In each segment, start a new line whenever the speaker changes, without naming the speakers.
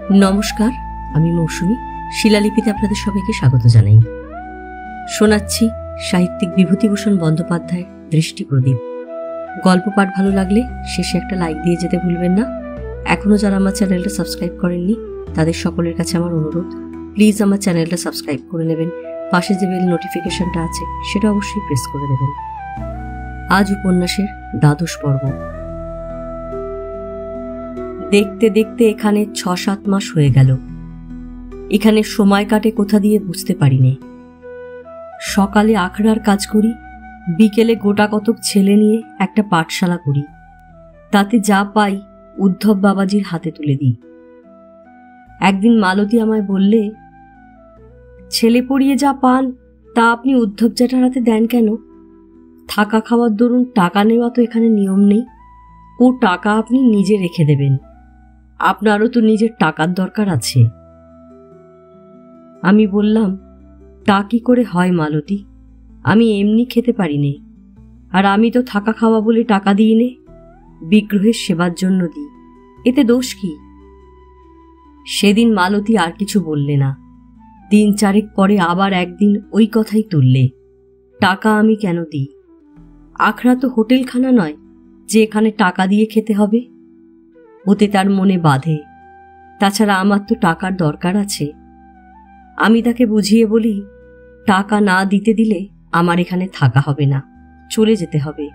নমস্কার, আমি মৌসুমী। শিলালিপিতে আপনাদের সবাইকে স্বাগত জানাই। শোনাচ্ছি সাহিত্যিক বিভূতিভূষণ বন্দ্যোপাধ্যায়ের দৃষ্টি প্রদীপ। গল্প পাঠ ভালো লাগলে শেষে একটা লাইক দিয়ে যেতে ভুলবেন না। এখনও যারা আমার চ্যানেলটা সাবস্ক্রাইব করেননি তাদের সকলের কাছে আমার অনুরোধ, প্লিজ আমার চ্যানেলটা সাবস্ক্রাইব করে নেবেন। পাশে যে বেল নোটিফিকেশনটা আছে সেটা অবশ্যই প্রেস করে দেবেন। আজ উপন্যাসের দ্বাদশ পর্ব। দেখতে দেখতে এখানে ৬-৭ মাস হয়ে গেল। এখানে সময় কাটে কোথা দিয়ে বুঝতে পারিনি। সকালে আখড়ার কাজ করি, বিকেলে গোটা কতক ছেলে নিয়ে একটা পাঠশালা করি। তাতে যা পাই উদ্ধব বাবাজির হাতে তুলে দিই। একদিন মালতী আমায় বললে, ছেলে পড়িয়ে যা পান তা আপনি উদ্ধব জ্যাঠার হাতে দেন কেন? থাকা খাওয়ার দরুন টাকা নেওয়া তো এখানে নিয়ম নেই। ও টাকা আপনি নিজে রেখে দেবেন। আপনারও তো নিজের টাকার দরকার আছে। আমি বললাম, তা কি করে হয় মালতী? আমি এমনি খেতে পারি নে, আর আমি তো থাকা খাওয়া বলে টাকা দিই নে, বিগ্রহের সেবার জন্য দিই। এতে দোষ কি? সেদিন মালতী আর কিছু বললে না। 3-4 পরে আবার একদিন ওই কথাই তুললে, টাকা আমি কেন দিই? আখড়া তো হোটেলখানা নয় যে এখানে টাকা দিয়ে খেতে হবে। ওতে তার মনে বাধে। তাছাড়া আমার তো টাকার দরকার আছে। আমি তাকে বুঝিয়ে বলি, টাকা না দিতে দিলে আমার এখানে থাকা হবে না, চলে যেতে হবে।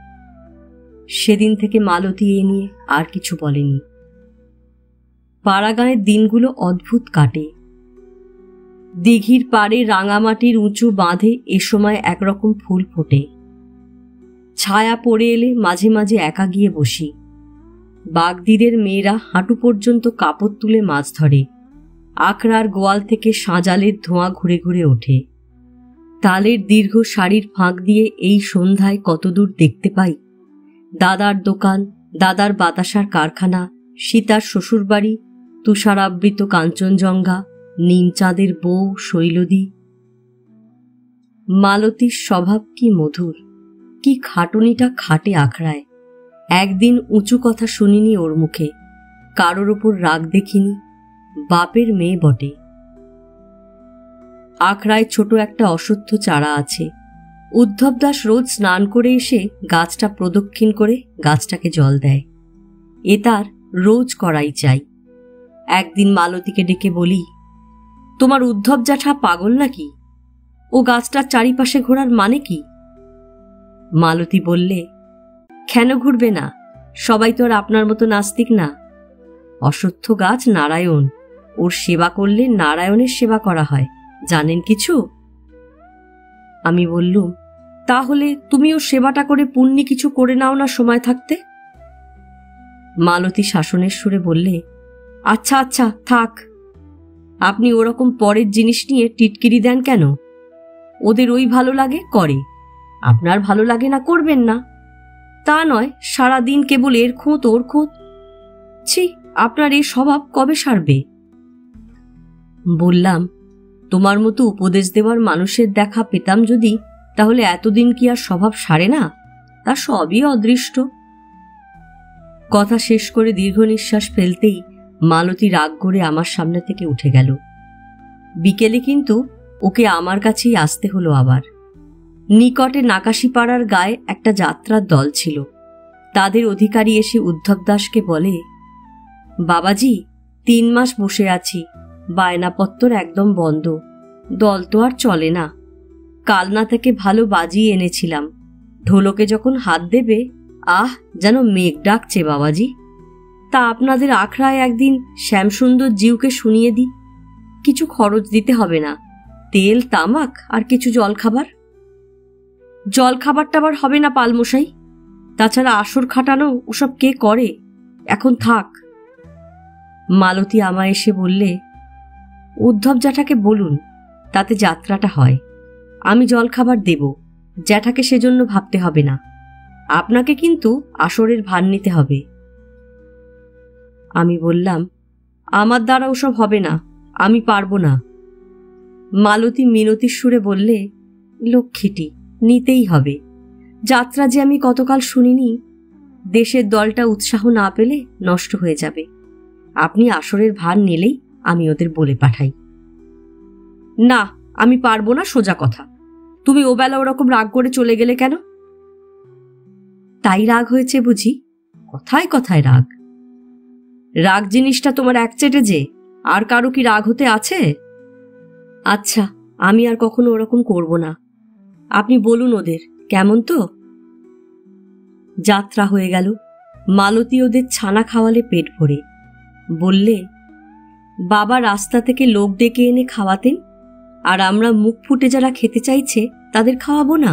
সেদিন থেকে মালতী এ নিয়ে আর কিছু বলেনি। পাড়াগাঁয়ের দিনগুলো অদ্ভুত কাটে। দিঘির পাড়ে রাঙামাটির উঁচু বাঁধে এ সময় একরকম ফুল ফোটে। ছায়া পড়ে এলে মাঝে মাঝে একা গিয়ে বসি। বাগদিদের মেয়েরা হাঁটু পর্যন্ত কাপড় তুলে মাছ ধরে। আখড়ার গোয়াল থেকে সাঁজালের ধোঁয়া ঘুরে ঘুরে ওঠে। তালের দীর্ঘ সারির ফাঁক দিয়ে এই সন্ধ্যায় কতদূর দেখতে পাই দাদার দোকান, দাদার বাতাসার কারখানা, সীতার শ্বশুরবাড়ি, তুষারাবৃত কাঞ্চনজঙ্ঘা, নিমচাঁদের বউ শৈলদী। মালতীর স্বভাব কি মধুর, কি খাটুনিটা খাটে আখড়ায়। একদিন উঁচু কথা শুনিনি ওর মুখে, কারোর ওপর রাগ দেখিনি। বাপের মেয়ে বটে। আখড়ায় ছোট একটা অশ্বত্থ চারা আছে। উদ্ধব দাস রোজ স্নান করে এসে গাছটা প্রদক্ষিণ করে গাছটাকে জল দেয়। এ তার রোজ করাই চাই। একদিন মালতীকে ডেকে বলি, তোমার উদ্ধব জ্যাঠা পাগল নাকি? ও গাছটার চারিপাশে ঘোরার মানে কি? মালতী বললে, কেন ঘুরবে না? সবাই তো আর আপনার মতো নাস্তিক না। অশ্বত্থ গাছ নারায়ণ, ওর সেবা করলে নারায়ণের সেবা করা হয়, জানেন কিছু? আমি বললুম, তাহলে তুমিও সেবাটা করে পুণ্যি কিছু করে নাও না সময় থাকতে। মালতী শাসনের সুরে বললে, আচ্ছা আচ্ছা থাক, আপনি ওরকম পরের জিনিস নিয়ে টিটকিরি দেন কেন? ওদের ওই ভালো লাগে করে, আপনার ভালো লাগে না করবেন না। তা নয় সারাদিন কেবল এর খোঁত ওর খোঁত। ছি, আপনার এই স্বভাব কবে সারবে? বললাম, তোমার মতো উপদেশ দেওয়ার মানুষের দেখা পেতাম যদি, তাহলে এতদিন কি আর স্বভাব সারে না? তা সবই অদৃষ্ট। কথা শেষ করে দীর্ঘ নিঃশ্বাস ফেলতেই মালতী রাগ করে আমার সামনে থেকে উঠে গেল। বিকেলে কিন্তু ওকে আমার কাছেই আসতে হলো আবার। নিকটে নাকাশিপাড়ার গায়ে একটা যাত্রার দল ছিল। তাদের অধিকারী এসে উদ্ধব দাসকে বলে, বাবাজি 3 মাস বসে আছি, বায়নাপত্তর একদম বন্ধ, দল তো আর চলে না। কালনা থেকে ভালো বাজি এনেছিলাম, ঢোলকে যখন হাত দেবে আহ যেন মেঘ ডাকছে বাবাজি। তা আপনাদের আখড়ায় একদিন শ্যামসুন্দর জিউকে শুনিয়ে দিই। কিছু খরচ দিতে হবে না, তেল তামাক আর কিছু জলখাবার। জলখাবার টাবার হবে না পালমশাই, তাছাড়া আসর খাটানো ওসব কে করে, এখন থাক। মালতী আমায় এসে বললে, উদ্ধব জ্যাঠাকে বলুন তাতে যাত্রাটা হয়। আমি জলখাবার দেব, জ্যাঠাকে সেজন্য ভাবতে হবে না। আপনাকে কিন্তু আসরের ভার নিতে হবে। আমি বললাম, আমার দ্বারা ওসব হবে না, আমি পারবো না। মালতী মিনতির সুরে বললে, লক্ষ্মীটি, নিতেই হবে। যাত্রা যে আমি কতকাল শুনিনি, দেশের দলটা উৎসাহ না পেলে নষ্ট হয়ে যাবে। আপনি আসরের ভার নিলেই আমি ওদের বলে পাঠাই। না, আমি পারবো না, সোজা কথা। তুমি ওবেলা ওরকম রাগ করে চলে গেলে কেন? তাই রাগ হয়েছে বুঝি? কথায় কথায় রাগ। রাগ জিনিসটা তোমার একচেটে যে, আর কারো কি রাগ হতে আছে? আচ্ছা, আমি আর কখনো ওরকম করব না। আপনি বলুন ওদের, কেমন তো? যাত্রা হয়ে গেল। মালতী ওদের ছানা খাওয়ালে পেট ভরে। বললে, বাবা রাস্তা থেকে লোক ডেকে এনে খাওয়াতেন, আর আমরা মুখ ফুটে যারা খেতে চাইছে তাদের খাওয়াবো না?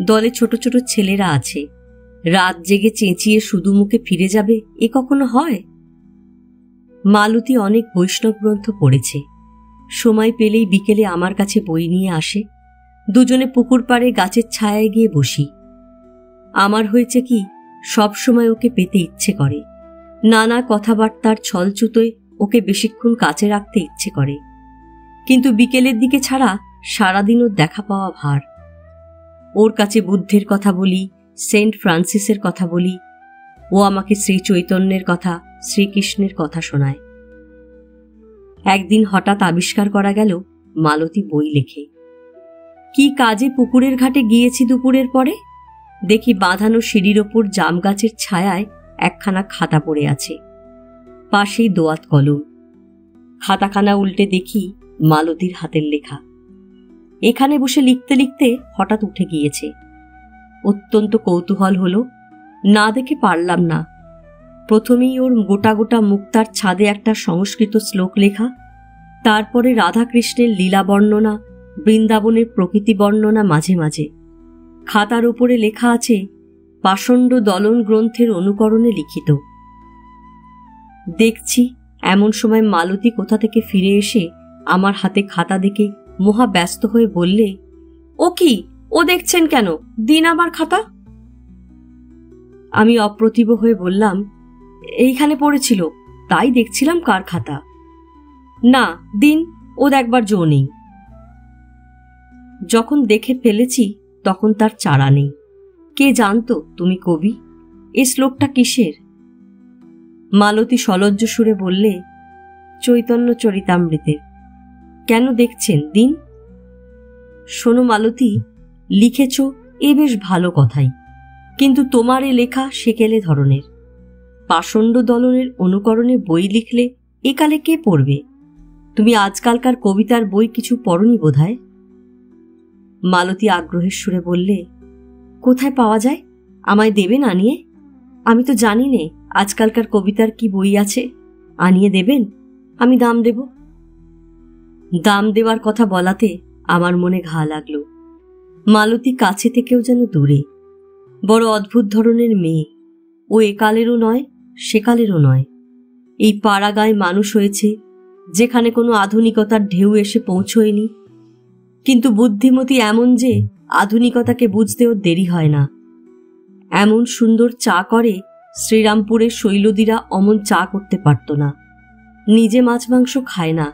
দলে ছোট ছোট ছেলেরা আছে, রাত জেগে চেঁচিয়ে শুধু মুখে ফিরে যাবে, এ কখনো হয়? মালতী অনেক বৈষ্ণব গ্রন্থ পড়েছে। সময় পেলেই বিকেলে আমার কাছে বই নিয়ে আসে। দুজনে পুকুর পাড়ে গাছের ছায়ায় গিয়ে বসি। আমার হয়েছে কি, সব সময় ওকে পেতে ইচ্ছে করে। নানা কথাবার্তার ছলছুতোয় ওকে বেশিক্ষণ কাছে রাখতে ইচ্ছে করে, কিন্তু বিকেলের দিকে ছাড়া সারাদিন ওর দেখা পাওয়া ভার। ওর কাছে বুদ্ধের কথা বলি, সেন্ট ফ্রান্সিসের কথা বলি, ও আমাকে শ্রী চৈতন্যের কথা, শ্রীকৃষ্ণের কথা শোনায়। একদিন হঠাৎ আবিষ্কার করা গেল মালতী বই লেখে। কি কাজে পুকুরের ঘাটে গিয়েছি দুপুরের পরে, দেখি বাঁধানো সিঁড়ির ওপর জাম গাছের ছায়ায় একখানা খাতা পড়ে আছে, পাশেই দোয়াত কলম। খাতাখানা উল্টে দেখি মালতীর হাতের লেখা। এখানে বসে লিখতে লিখতে হঠাৎ উঠে গিয়েছে। অত্যন্ত কৌতূহল হলো, না দেখে পারলাম না। প্রথমেই ওর গোটা গোটা মুক্তার ছাদে একটা সংস্কৃত শ্লোক লেখা, তারপরে রাধাকৃষ্ণের লীলা বর্ণনা, বৃন্দাবনের প্রকৃতি বর্ণনা মাঝে মাঝে। খাতার উপরে লেখা আছে পাষণ্ড দলন গ্রন্থের অনুকরণে লিখিত। দেখছি এমন সময় মালতী কোথা থেকে ফিরে এসে আমার হাতে খাতা দেখে মহা ব্যস্ত হয়ে বললে, ও কি, ও দেখছেন কেন, দিন আমার খাতা। আমি অপ্রতিভ হয়ে বললাম, এইখানে পড়েছিল, তাই দেখছিলাম কার খাতা। না, দিন, ও দেখবার জো নেই। যখন দেখে ফেলেছি তখন তার চারা নেই। কে জানতো তুমি কবি? এ শ্লোকটা কিসের? মালতী সলজ্জ সুরে বললে, চৈতন্য চরিতামৃতের। কেন দেখছেন, দিন। শোনো মালতী, লিখেছ এ বেশ ভালো কথাই, কিন্তু তোমার এ লেখা সেকেলে ধরনের। পাষণ্ড দলনের অনুকরণে বই লিখলে একালে কে পড়বে? তুমি আজকালকার কবিতার বই কিছু পড়নি বোধহয়। মালতী আগ্রহের সুরে বললে, কোথায় পাওয়া যায়? আমায় দেবেন আনিয়ে? আমি তো জানি নে আজকালকার কবিতার কি বই আছে, আনিয়ে দেবেন, আমি দাম দেব। দাম দেওয়ার কথা বলাতে আমার মনে ঘা লাগল। মালতী কাছে থেকেও যেন দূরে। বড় অদ্ভুত ধরনের মেয়ে। ও একালেরও নয়, সেকালেরও নয়। এই পাড়াগাঁয় মানুষ হয়েছে যেখানে কোনো আধুনিকতার ঢেউ এসে পৌঁছয়নি, কিন্তু বুদ্ধিমতী এমন যে আধুনিকতাকে বুঝতেও দেরি হয় না। এমন সুন্দর চা করে, শ্রীরামপুরের শৈলদীরা অমন চা করতে পারত না। নিজে মাছ মাংস খায় না,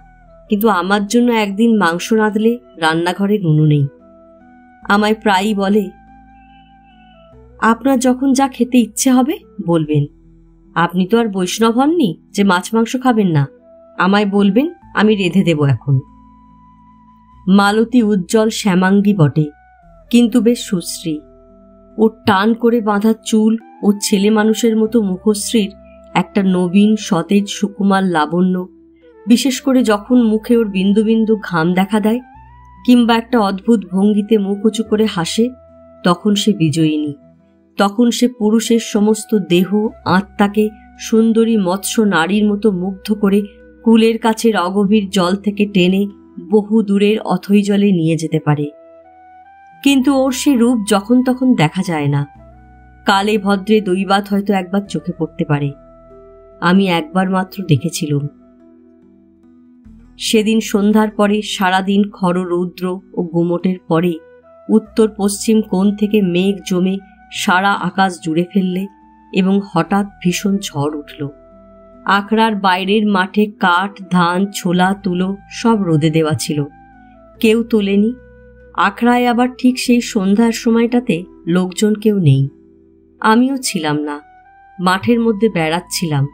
কিন্তু আমার জন্য একদিন মাংস রাঁধলে রান্নাঘরে নুনু নেই। আমায় প্রায়ই বলে, আপনার যখন যা খেতে ইচ্ছে হবে বলবেন। আপনি তো আর বৈষ্ণব হননি যে মাছ মাংস খাবেন না। আমায় বলবেন, আমি রেঁধে দেব এখন। মালতী উজ্জ্বল শ্যামাঙ্গী বটে, কিন্তু বেশ সুশ্রী। ওর টান করে বাঁধা চুল ও ছেলে মানুষের মতো মুখশ্রীর একটা নবীন সতেজ সুকুমার লাবণ্য, বিশেষ করে যখন মুখে ওর বিন্দু বিন্দু ঘাম দেখা দেয়, কিংবা একটা অদ্ভুত ভঙ্গিতে মুখ উঁচু করে হাসে, তখন সে বিজয়িনী। তখন সে পুরুষের সমস্ত দেহ আত্মাকে সুন্দরী মৎস্য নারীর মতো মুগ্ধ করে কুলের কাছের অগভীর জল থেকে টেনে বহু দূরের অথৈ জলে নিয়ে যেতে পারে। কিন্তু ওর সে রূপ যখন তখন দেখা যায় না। কালে ভদ্রে দৈবাত হয়তো একবার চোখে পড়তে পারে। আমি একবার মাত্র দেখেছিলাম। সেদিন সন্ধ্যার পরে সারাদিন খর রৌদ্র ও গুমোটের পরে উত্তর পশ্চিম কোণ থেকে মেঘ জমে সারা আকাশ জুড়ে ফেললে এবং হঠাৎ ভীষণ ঝড় উঠল। আখড়ার বাইরের মাঠে কাঠ, ধান, ছোলা, তুলো সব রোদে দেওয়া ছিল, কেউ তোলেনি। আখড়ায় আবার ঠিক সেই সন্ধ্যার সময়টাতে লোকজন কেউ নেই। আমিও ছিলাম না, মাঠের মধ্যে বেড়াচ্ছিলাম।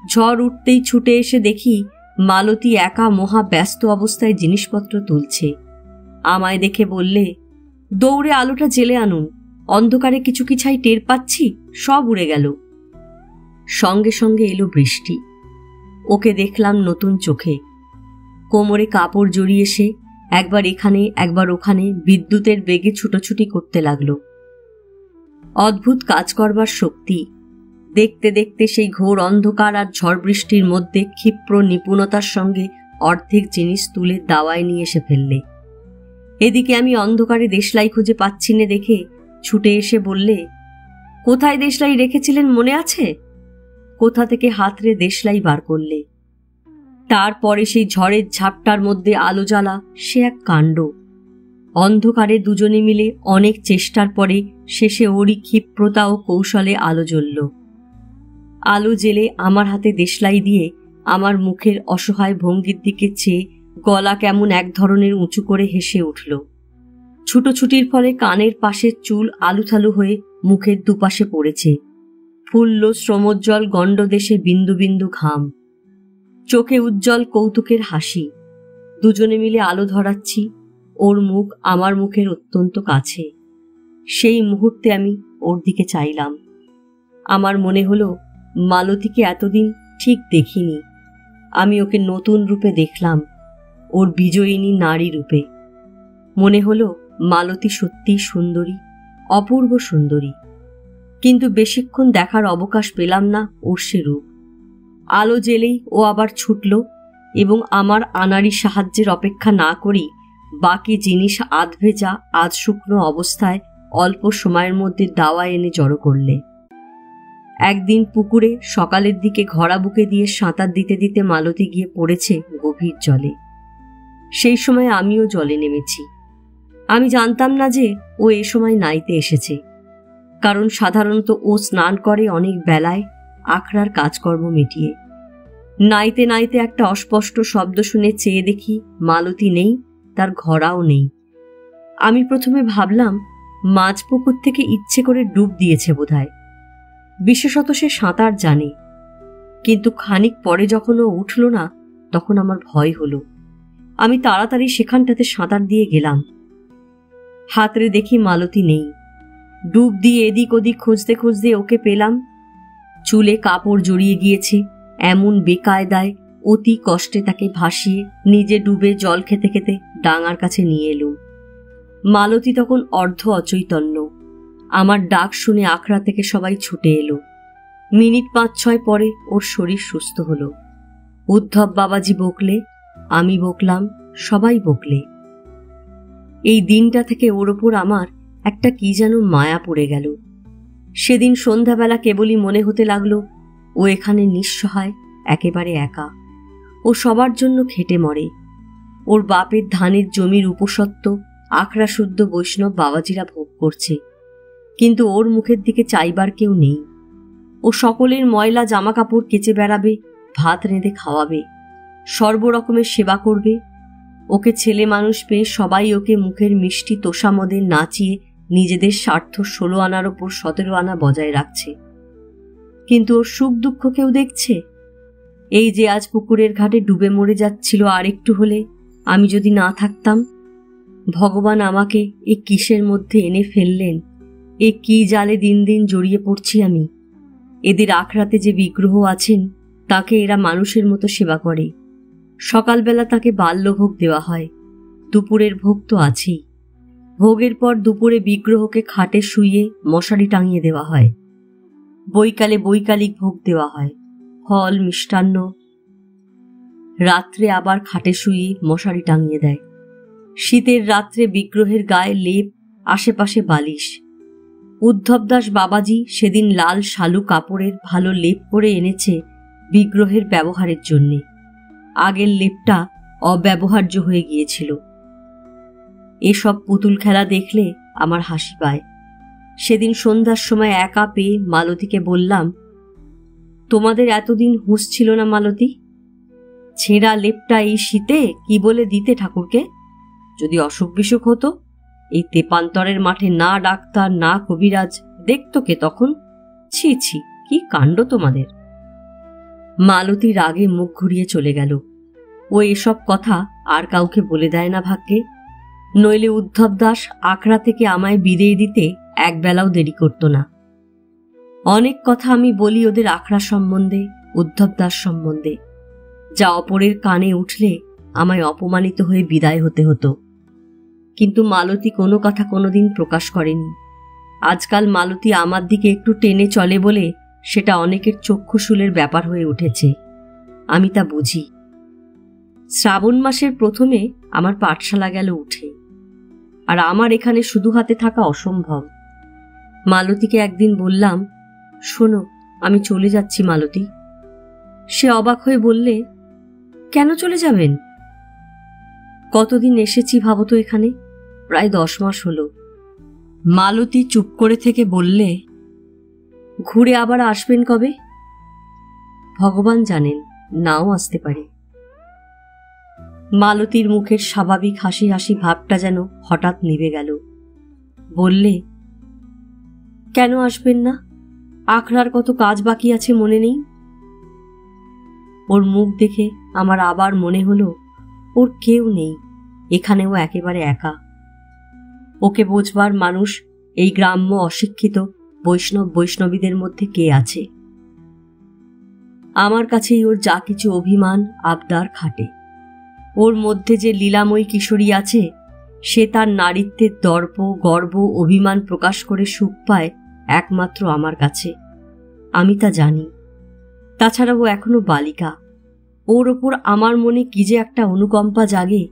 ঝড় উঠতেই ছুটে এসে দেখি মালতী একা মহা ব্যস্ত অবস্থায় জিনিসপত্র তুলছে। আমায় দেখে বললে, দৌড়ে আলোটা জেলে আনুন, অন্ধকারে কিছু কি ছাই টের পাচ্ছি, সব উড়ে গেল। সঙ্গে সঙ্গে এলো বৃষ্টি। ওকে দেখলাম নতুন চোখে। কোমরে কাপড় জড়িয়ে সে একবার এখানে একবার ওখানে বিদ্যুতের বেগে ছুটোছুটি করতে লাগলো। অদ্ভুত কাজ করবার শক্তি। দেখতে দেখতে সেই ঘোর অন্ধকার আর ঝড় বৃষ্টির মধ্যে ক্ষিপ্র নিপুণতার সঙ্গে অর্ধেক জিনিস তুলে দাওয়ায় নিয়ে এসে ফেললে। এদিকে আমি অন্ধকারে দেশলাই খুঁজে পাচ্ছি না দেখে ছুটে এসে বললে, কোথায় দেশলাই রেখেছিলেন মনে আছে? কোথা থেকে হাতড়ে দেশলাই বার করলে। তারপরে সেই ঝড়ের ঝাপটার মধ্যে আলো জ্বালা সে এক কাণ্ড। অন্ধকারে দুজনে মিলে অনেক চেষ্টার পরে শেষে ওরই ক্ষিপ্রতা ও কৌশলে আলো জ্বলল। আলো জেলে আমার হাতে দেশলাই দিয়ে আমার মুখের অসহায় ভঙ্গির দিকে চেয়ে গলা কেমন এক ধরনের উঁচু করে হেসে উঠল। ছুটোছুটির ফলে কানের পাশের চুল আলুথালু হয়ে মুখের দুপাশে পড়েছে। ফুলল শ্রমোজ্জ্বল গণ্ডদেশে বিন্দু বিন্দু ঘাম। চোখে উজ্জ্বল কৌতুকের হাসি। দুজনে মিলে আলো ধরাচ্ছি। ওর মুখ আমার মুখের অত্যন্ত কাছে। সেই মুহূর্তে আমি ওর দিকে চাইলাম। আমার মনে হলো মালতীকে এতদিন ঠিক দেখিনি। আমি ওকে নতুন রূপে দেখলাম, ওর বিজয়িনী নারী রূপে। মনে হলো মালতী সত্যিই সুন্দরী, অপূর্ব সুন্দরী। কিন্তু বেশিক্ষণ দেখার অবকাশ পেলাম না ওর সে রূপ। আলো জেলেই ও আবার ছুটল এবং আমার আনাড়ি সাহায্যের অপেক্ষা না করেই বাকি জিনিস আধ ভেজা আধ শুকনো অবস্থায় অল্প সময়ের মধ্যে দাওয়া এনে জড়ো করলে। একদিন পুকুরে সকালের দিকে ঘরা বুকে দিয়ে সাঁতার দিতে দিতে মালতী গিয়ে পড়েছে গভীর জলে। সেই সময় আমিও জলে নেমেছি। আমি জানতাম না যে ও এ সময় নাইতে এসেছে, কারণ সাধারণত ও স্নান করে অনেক বেলায় আখড়ার কাজকর্ম মিটিয়ে। নাইতে নাইতে একটা অস্পষ্ট শব্দ শুনে চেয়ে দেখি মালতী নেই, তার ঘরাও নেই। আমি প্রথমে ভাবলাম মাঝ পুকুর থেকে ইচ্ছে করে ডুব দিয়েছে বোধহয়, বিশেষত সে সাঁতার জানে। কিন্তু খানিক পরে যখন ও উঠল না, তখন আমার ভয় হলো। আমি তাড়াতাড়ি সেখানটাতে সাঁতার দিয়ে গেলাম। হাতড়ে দেখি মালতী নেই। ডুব দিয়ে এদিক ওদিক খুঁজতে খুঁজতে ওকে পেলাম। চুলে কাপড় জড়িয়ে গিয়েছে, এমন বেকায়দায় অতি কষ্টে তাকে ভাসিয়ে নিজে ডুবে জল খেতে খেতে ডাঙার কাছে নিয়ে এলুম। মালতী তখন অর্ধ অচৈতন্য। আমার ডাক শুনে আখড়া থেকে সবাই ছুটে এলো। মিনিট 5-6 পরে ওর শরীর সুস্থ হলো। উদ্ধব বাবাজি বকলে, আমি বকলাম, সবাই বকলে। এই দিনটা থেকে ওর ওপর আমার একটা কি যেন মায়া পড়ে গেল। সেদিন সন্ধ্যাবেলা কেবলই মনে হতে লাগলো ও এখানে নিঃসহায়, একেবারে একা। ও সবার জন্য খেটে মরে। ওর বাপের ধানের জমির উপসত্ত্ব আখড়া শুদ্ধ বৈষ্ণব বাবাজিরা ভোগ করছে, কিন্তু ওর মুখের দিকে চাইবার কেউ নেই। ও সকলের ময়লা জামা কাপড় কেচে বেড়াবে, ভাত রেঁধে খাওয়াবে, সর্বরকমের সেবা করবে। ওকে ছেলে মানুষ পেয়ে সবাই ওকে মুখের মিষ্টি তোষামদে নাচিয়ে নিজেদের স্বার্থ 16 আনার ওপর 17 আনা বজায় রাখছে। কিন্তু ওর সুখ দুঃখ কেউ দেখছে? এই যে আজ পুকুরের ঘাটে ডুবে মরে যাচ্ছিল, আর একটু হলে আমি যদি না থাকতাম। ভগবান আমাকে এ কিসের মধ্যে এনে ফেললেন? এ কি জালে দিন দিন জড়িয়ে পড়ছি আমি। এদের আখড়াতে যে বিগ্রহ আছেন, তাকে এরা মানুষের মতো সেবা করে। সকালবেলা তাকে বাল্যভোগ দেওয়া হয়, দুপুরের ভোগ তো আছেই। ভোগের পর দুপুরে বিগ্রহকে খাটে শুইয়ে মশারি টাঙিয়ে দেওয়া হয়। বৈকালে বৈকালিক ভোগ দেওয়া হয়, ফল মিষ্টান্ন। রাত্রে আবার খাটে শুইয়ে মশারি টাঙিয়ে দেয়। শীতের রাত্রে বিগ্রহের গায়ে লেপ, আশেপাশে বালিশ। উদ্ধবদাস বাবাজি সেদিন লাল শালু কাপড়ের ভালো লেপ করে এনেছে বিগ্রহের ব্যবহারের জন্যে। আগের লেপটা অব্যবহার্য হয়ে গিয়েছিল। এসব পুতুল খেলা দেখলে আমার হাসি পায়। সেদিন সন্ধ্যার সময় একা পেয়ে মালতীকে বললাম, তোমাদের এতদিন হুঁশ ছিল না মালতী? ছেঁড়া লেপটা এই শীতে কি বলে দিতে ঠাকুরকে? যদি অসুখ বিসুখ হতো, এই তেপান্তরের মাঠে না ডাক্তার না কবিরাজ, দেখতো কে তখন? ছি ছি, কি কাণ্ড তোমাদের। মালতী রাগে মুখ ঘুরিয়ে চলে গেল। ও এসব কথা আর কাউকে বলে দেয় না ভাগ্যে, নইলে উদ্ধব দাস আখড়া থেকে আমায় বিদেয় দিতে একবেলাও দেরি করত না। অনেক কথা আমি বলি ওদের আখড়া সম্বন্ধে, উদ্ধব দাস সম্বন্ধে, যা অপরের কানে উঠলে আমায় অপমানিত হয়ে বিদায় হতে হতো। কিন্তু মালতী কোনো কথা কোনোদিন প্রকাশ করেনি। আজকাল মালতী আমার দিকে একটু টেনে চলে বলে সেটা অনেকের চক্ষুশূলের ব্যাপার হয়ে উঠেছে। আমি তা বুঝি। শ্রাবণ মাসের প্রথমে আমার পাঠশালা গেল উঠে, আর আমার এখানে শুধু হাতে থাকা অসম্ভব। মালতীকে একদিন বললাম, শোনো, আমি চলে যাচ্ছি মালতী। সে অবাক হয়ে বললে, কেন চলে যাবেন? কতদিন এসেছি ভাবো তো এখানে, প্রায় 10 মাস হলো। মালতী চুপ করে থেকে বললে, ঘুরে আবার আসবেন কবে? ভগবান জানেন, নাও আসতে পারে। মালতীর মুখের স্বাভাবিক হাসি হাসি ভাবটা যেন হঠাৎ নিভে গেল। বললে, কেন আসবেন না? আখড়ার কত কাজ বাকি আছে মনে নেই? ওর মুখ দেখে আমার আবার মনে হলো ওর কেউ নেই, এখানেও একেবারে একা। ওকে বোঝবার মানুষ এই গ্রাম্য অশিক্ষিত বৈষ্ণবীদের মধ্যে কে আছে? আমার কাছেই ওর যা কিছু অভিমান আবদার খাটে। ওর মধ্যে যে লীলাময়ী কিশোরী আছে, সে তার নারীত্বের দর্প গর্ব অভিমান প্রকাশ করে সুখ পায় একমাত্র আমার কাছে। আমি তা জানি। তাছাড়া ও এখনো বালিকা। ওর ওপর আমার মনে কি যে একটা অনুকম্পা জাগে।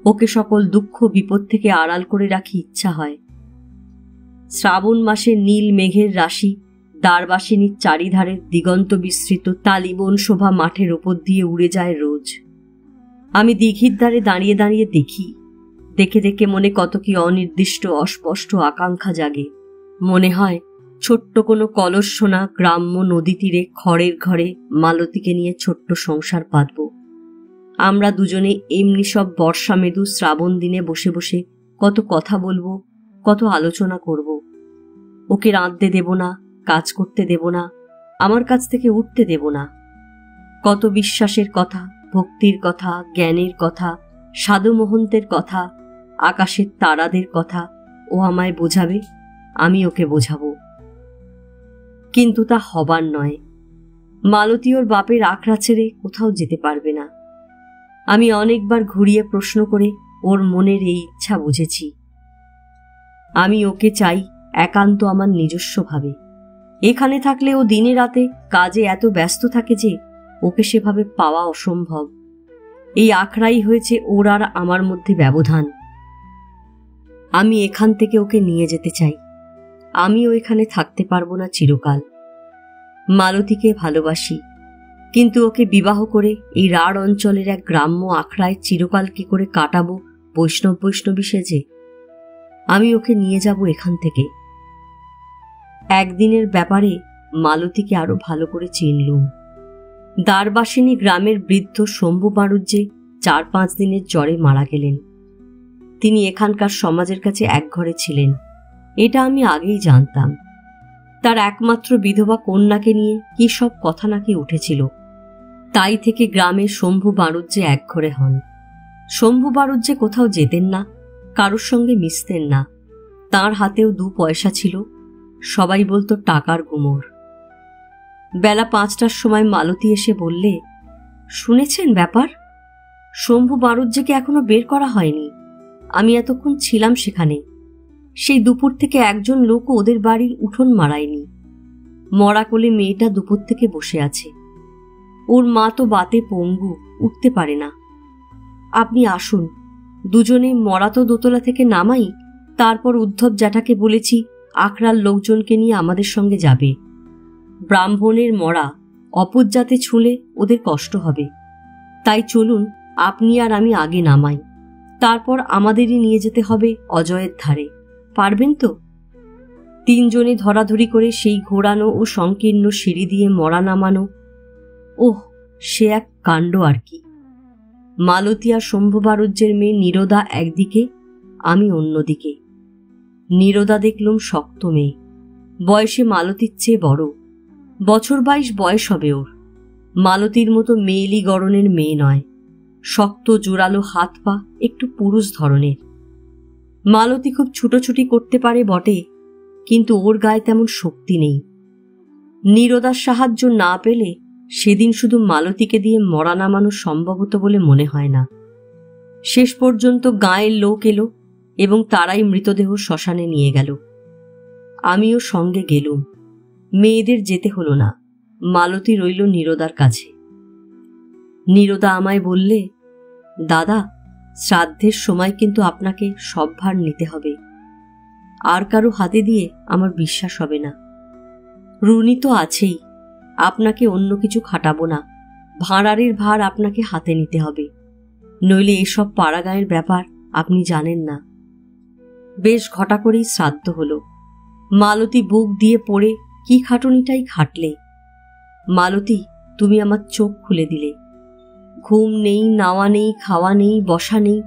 ওকে সকল দুঃখ বিপদ থেকে আড়াল করে রাখি ইচ্ছা হয়। শ্রাবণ মাসে নীল মেঘের রাশি দ্বারবাসিনীর চারিধারের দিগন্ত বিস্তৃত তালিবন শোভা মাঠের ওপর দিয়ে উড়ে যায় রোজ। আমি দিঘির ধারে দাঁড়িয়ে দাঁড়িয়ে দেখি। দেখে দেখে মনে কত কি অনির্দিষ্ট অস্পষ্ট আকাঙ্ক্ষা জাগে। মনে হয় ছোট্ট কোনো কলসসোনা গ্রাম্য নদী তীরে খড়ের ঘরে মালতীকে নিয়ে ছোট্ট সংসার পাতব। আমরা দুজনে এমনি সব বর্ষা মেদু শ্রাবণ দিনে বসে বসে কত কথা বলবো, কত আলোচনা করব। ওকে রাঁধতে দেব না, কাজ করতে দেব না, আমার কাছ থেকে উঠতে দেব না। কত বিশ্বাসের কথা, ভক্তির কথা, জ্ঞানের কথা, সাধু মহন্তের কথা, আকাশের তারাদের কথা ও আমায় বোঝাবে, আমি ওকে বোঝাবো। কিন্তু তা হবার নয়। মালতী ওর বাপের আখড়া ছেড়ে কোথাও যেতে পারবে না। আমি অনেকবার ঘুরিয়ে প্রশ্ন করে ওর মনের এই ইচ্ছা বুঝেছি। আমি ওকে চাই একান্ত আমার নিজস্বভাবে। এখানে থাকলে ও দিনে রাতে কাজে এত ব্যস্ত থাকে যে ওকে সেভাবে পাওয়া অসম্ভব। এই আখড়াই হয়েছে ওর আর আমার মধ্যে ব্যবধান। আমি এখান থেকে ওকে নিয়ে যেতে চাই। আমিও এখানে থাকতে পারবো না চিরকাল। মালতীকে ভালোবাসি, কিন্তু ওকে বিবাহ করে এই রাঢ় অঞ্চলের এক গ্রাম্য আখড়ায় চিরকাল কি করে কাটাবো বৈষ্ণবী সেজে? আমি ওকে নিয়ে যাব এখান থেকে। একদিনের ব্যাপারে মালতীকে আরো ভালো করে চিনলুম। দ্বারবাসিনী গ্রামের বৃদ্ধ শম্ভু বাড়ুজ্যে 4-5 দিনের জ্বরে মারা গেলেন। তিনি এখানকার সমাজের কাছে একঘরে ছিলেন, এটা আমি আগেই জানতাম। তার একমাত্র বিধবা কন্যাকে নিয়ে কি সব কথা নাকি উঠেছিল। তাই থেকে গ্রামে শম্ভু বাড়ুজ্যে একঘরে হন। শম্ভু বাড়ুজ্যে কোথাও যেতেন না, কারোর সঙ্গে মিশতেন না। তার হাতেও 2 পয়সা ছিল। সবাই বলতো টাকার গুমর। বেলা 5টার সময় মালতী এসে বললে, শুনেছেন ব্যাপার? শম্ভু বাড়ুজ্যেকে এখনো বের করা হয়নি। আমি এতক্ষণ ছিলাম সেখানে। সেই দুপুর থেকে একজন লোকও ওদের বাড়ির উঠোন মারায়নি। মরা কোলে মেয়েটা দুপুর থেকে বসে আছে। ওর মা তো বাতে পঙ্গু, উঠতে পারে না। আপনি আসুন, দুজনে মরা তো দোতলা থেকে নামাই, তারপর উদ্ধব জ্যাঠাকে বলেছি আখড়ার লোকজনকে নিয়ে আমাদের সঙ্গে যাবে। ব্রাহ্মণের মরা অপজ্জাতে ছুঁলে ওদের কষ্ট হবে। তাই চলুন, আপনি আর আমি আগে নামাই, তারপর আমাদেরই নিয়ে যেতে হবে অজয়ের ধারে। পারবেন তো? 3 জনে ধরাধরি করে সেই ঘোরানো ও সংকীর্ণ সিঁড়ি দিয়ে মরা নামানো। ওহ, সে এক কাণ্ড আর কি। মালতী আর শম্ভু বাড়ুজ্যের মেয়ে নীরদা একদিকে, আমি অন্যদিকে। নীরদা দেখলুম শক্ত মেয়ে, বয়সে মালতীর চেয়ে বড়। বছর 22 বয়স হবে ওর। মালতীর মতো মেয়েলি গড়নের মেয়ে নয়। শক্ত জোরালো হাত পা, একটু পুরুষ ধরনের। মালতী খুব ছুটোছুটি করতে পারে বটে, কিন্তু ওর গায়ে তেমন শক্তি নেই। নীরদার সাহায্য না পেলে সেদিন শুধু মালতীকে দিয়ে মরা নামানো সম্ভব হতো বলে মনে হয় না। শেষ পর্যন্ত গাঁয়ের লোক এলো এবং তারাই মৃতদেহ শ্মশানে নিয়ে গেল। আমিও সঙ্গে গেলুম। মেয়েদের যেতে হলো না, মালতী রইল নীরদার কাছে। নীরদা আমায় বললে, দাদা, শ্রাদ্ধের সময় কিন্তু আপনাকে সব ভার নিতে হবে। আর কারো হাতে দিয়ে আমার বিশ্বাস হবে না। রুনি তো আছেই, আপনাকে অন্য কিছু খাটাবো না। ভাঁড়ারের ভার আপনাকে হাতে নিতে হবে, নইলে এসব পাড়াগাঁয়ের ব্যাপার আপনি জানেন না। বেশ ঘটা করেই শ্রাদ্ধ হলো। মালতী বুক দিয়ে পড়ে কি খাটুনিটাই খাটলে। মালতী, তুমি আমার চোখ খুলে দিলে। ঘুম নেই, নাওয়া নেই, খাওয়া নেই, বসা নেই।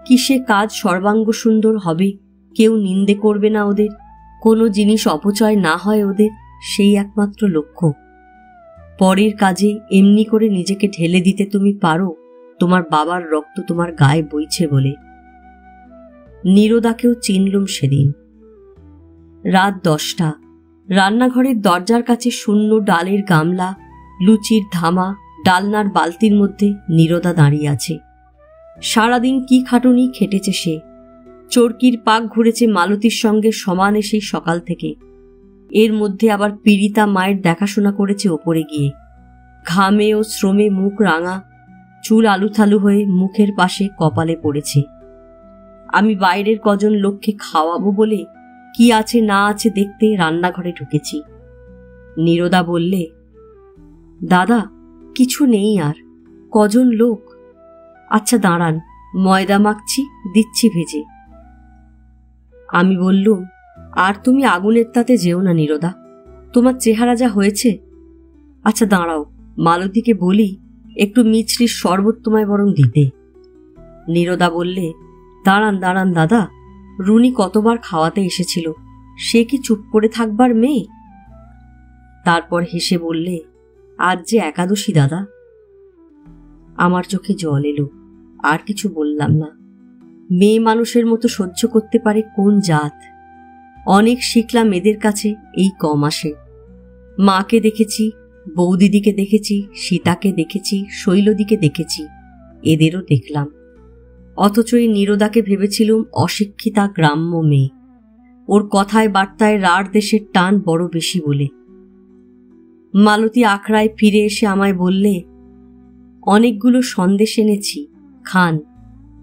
কিসে কাজ সর্বাঙ্গ সুন্দর হবে, কেউ নিন্দে করবে না ওদের, কোনো জিনিস অপচয় না হয় ওদের, সেই একমাত্র লক্ষ্য। পরের কাজে এমনি করে নিজেকে ঢেলে দিতে তুমি পারো, তোমার বাবার রক্ত তোমার গায়ে বইছে বলে। নীরদাকেও চিনলুম সেদিন। রাত 10টা। রান্নাঘরের দরজার কাছে শূন্য ডালের গামলা, লুচির ধামা, ডালনার বালতির মধ্যে নীরদা দাঁড়িয়ে আছে। সারাদিন কি খাটুনি খেটেছে সে। চরকির পাক ঘুরেছে মালতীর সঙ্গে সমানে সেই সকাল থেকে। এর মধ্যে আবার পীড়িতা মায়ের দেখাশোনা করেছে ওপরে গিয়ে। ঘামে ও শ্রমে মুখ রাঙা, চুল আলুথালু হয়ে মুখের পাশে কপালে পড়েছে। আমি বাইরের কজন লোককে খাওয়াবো বলে কি আছে না আছে দেখতে রান্নাঘরে ঢুকেছি। নীরদা বললে, দাদা, কিছু নেই আর, কজন লোক। আচ্ছা দাঁড়ান, ময়দা মাখছি, দিচ্ছি ভেজে। আমি বললুম, আর তুমি আগুনের তাতে যেও না নীরদা, তোমার চেহারা যা হয়েছে। আচ্ছা দাঁড়াও, মালতীকে বলি একটু মিছরির শরবত তোমায় বরং দিতে। নীরদা বললে, দাঁড়ান দাঁড়ান দাদা, রুনি কতবার খাওয়াতে এসেছিল, সে কি চুপ করে থাকবার মেয়ে? তারপর হেসে বললে, আজ যে একাদশী দাদা। আমার চোখে জল এলো, আর কিছু বললাম না। মেয়ে মানুষের মতো সহ্য করতে পারে কোন জাত! অনেক শিখলাম এদের কাছে এই কম আসে। মাকে দেখেছি, বৌদিদিকে দেখেছি, সীতাকে দেখেছি, শৈলদিকে দেখেছি, এদেরও দেখলাম। অথচ এই নীরদাকে ভেবেছিলুম অশিক্ষিতা গ্রাম্য মেয়ে। ওর কথায় বার্তায় রাঢ় দেশের টান বড় বেশি বলে। মালতী আখড়ায় ফিরে এসে আমায় বললে, অনেকগুলো সন্দেশ এনেছি, খান।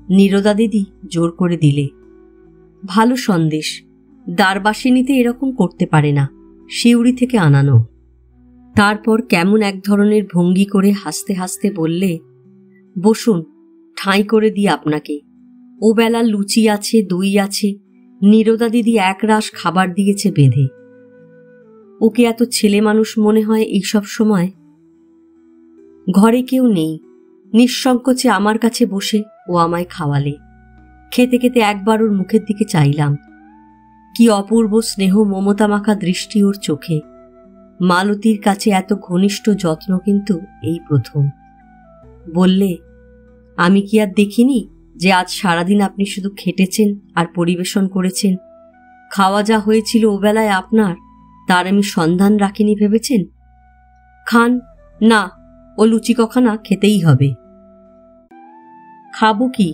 নীরদা দিদি জোর করে দিলে। ভালো সন্দেশ, দ্বারবাসিনীতে এরকম করতে পারে না, শিউরি থেকে আনানো। তারপর কেমন এক ধরনের ভঙ্গি করে হাসতে হাসতে বললে, বসুন, ঠাঁই করে দিই আপনাকে। ও বেলা লুচি আছে, দই আছে, নীরদা দিদি একরাশ খাবার দিয়েছে বেঁধে। ওকে এত ছেলে মানুষ মনে হয় এইসব সময়। ঘরে কেউ নেই, নিঃসংকোচে আমার কাছে বসে ও আমায় খাওয়ালে। খেতে খেতে একবার ওর মুখের দিকে চাইলাম। কি অপূর্ব স্নেহ মমতা মাখা দৃষ্টি ওর চোখে। মালতীর কাছে এত ঘনিষ্ঠ যত্ন কিন্তু এই প্রথম। বললে, আমি কি আর দেখিনি যে আজ সারাদিন আপনি শুধু খেটেছেন আর পরিবেশন করেছেন? খাওয়া যা হয়েছিল ওবেলায় আপনার, তার আমি সন্ধান রাখিনি ভেবেছেন? খান না, ও লুচি কখানা খেতেই হবে। খাবো কি?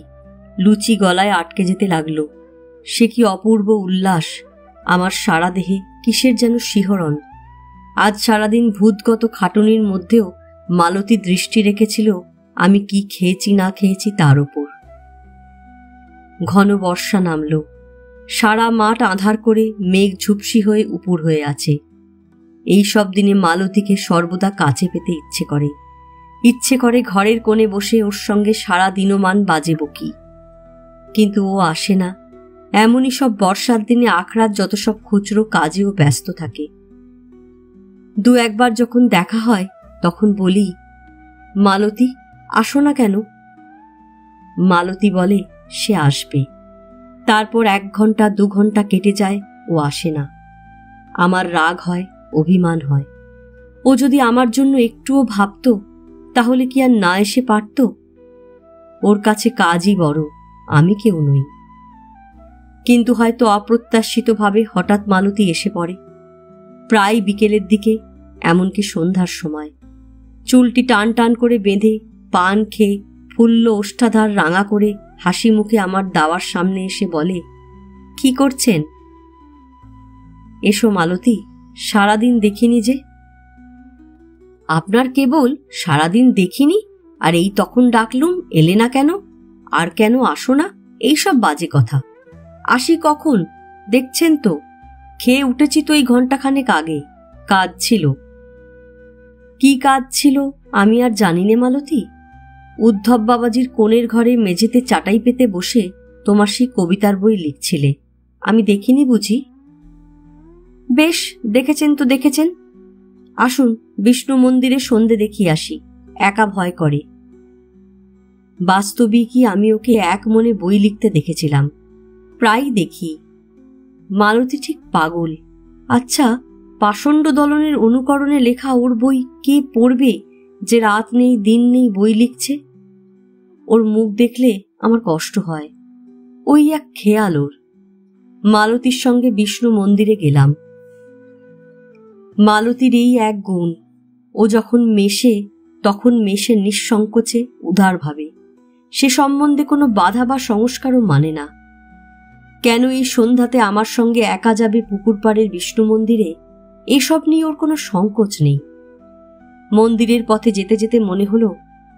লুচি গলায় আটকে যেতে লাগলো। সে কি অপূর্ব উল্লাস! আমার সারা দেহে কিসের যেন শিহরণ। আজ সারাদিন ভূতগত খাটুনির মধ্যেও মালতী দৃষ্টি রেখেছিল আমি কি খেয়েছি না খেয়েছি তার ওপর। ঘন বর্ষা নামল। সারা মাঠ আঁধার করে মেঘ ঝুপসি হয়ে উপুর হয়ে আছে। এই সব দিনে মালতীকে সর্বদা কাছে পেতে ইচ্ছে করে ঘরের কোণে বসে ওর সঙ্গে সারা দিনমান বাজে বকি। কিন্তু ও আসে না। এমনই সব বর্ষার দিনে আখড়ার যত সব খুচরো কাজেও ব্যস্ত থাকে। দু একবার যখন দেখা হয় তখন বলি, মালতী, আসো না কেন? মালতী বলে সে আসবে। তারপর 1 ঘন্টা 2 ঘন্টা কেটে যায়, ও আসে না। আমার রাগ হয়, অভিমান হয়। ও যদি আমার জন্য একটুও ভাবত তাহলে কি আর না এসে পারত? ওর কাছে কাজই বড়, আমি কেউ নই। কিন্তু হয়তো অপ্রত্যাশিতভাবে হঠাৎ মালতী এসে পড়ে, প্রায় বিকেলের দিকে, এমনকি সন্ধ্যার সময়। চুলটি টান টান করে বেঁধে, পান খেয়ে ফুল্ল ওষ্ঠাধার রাঙা করে হাসি মুখে আমার দাওয়ার সামনে এসে বলে, কি করছেন? এসো মালতী, সারাদিন দেখিনি যে। আপনার কেবল সারাদিন দেখিনি, আর এই তখন ডাকলুম, এলে না কেন? আর কেন আসো না? এইসব বাজে কথা। আসি কখন? দেখছেন তো, খেয়ে উঠেছি তো এই ঘণ্টাখানেক আগে। কাজ ছিল। কি কাজ ছিল আমি আর জানি নে মালতী। উদ্ধব বাবাজির কোণের ঘরে মেঝেতে চাটাই পেতে বসে তোমার সেই কবিতার বই লিখছিলে, আমি দেখিনি বুঝি? বেশ, দেখেছেন তো দেখেছেন। আসুন বিষ্ণু মন্দিরে সন্ধে দেখিয়ে আসি, একা ভয় করে। বাস্তবিকই আমি ওকে এক মনে বই লিখতে দেখেছিলাম, প্রায় দেখি। মালতী ঠিক পাগল। আচ্ছা, পাষণ্ড দলনের অনুকরণে লেখা ওর বই কে পড়বে, যে রাত নেই দিন নেই বই লিখছে? ওর মুখ দেখলে আমার কষ্ট হয়। ওই এক খেয়াল ওর। মালতীর সঙ্গে বিষ্ণু মন্দিরে গেলাম। মালতীর এই এক গুণ, ও যখন মেশে তখন মেশে নিঃসংকোচে, উদারভাবে। সে সম্বন্ধে কোনো বাধা বা সংস্কারও মানে না। কেন এই সন্ধ্যাতে আমার সঙ্গে একা যাবে পুকুর পাড়ের বিষ্ণু মন্দিরে, এসব নিয়ে ওর কোনো সংকোচ নেই। মন্দিরের পথে যেতে যেতে মনে হলো,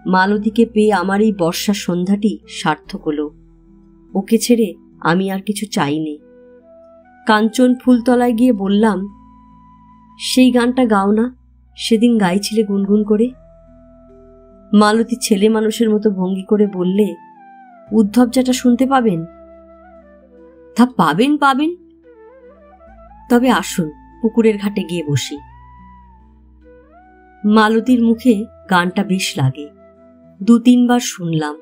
মালতীকে পেয়ে আমার এই বর্ষার সন্ধ্যাটি সার্থক হলো। ওকে ছেড়ে আমি আর কিছু চাইনি। কাঞ্চন ফুলতলায় গিয়ে বললাম, সেই গানটা গাও না, সেদিন গাইছিলে গুনগুন করে। মালতী ছেলে মানুষের মতো ভঙ্গি করে বললে, উদ্ধব যেটা শুনতে পাবেন। তা পাবেন পাবেন, তবে আসুন পুকুরের ঘাটে গিয়ে বসি। মালতীর মুখে গানটা বেশ লাগে, 2-3 বার শুনলাম।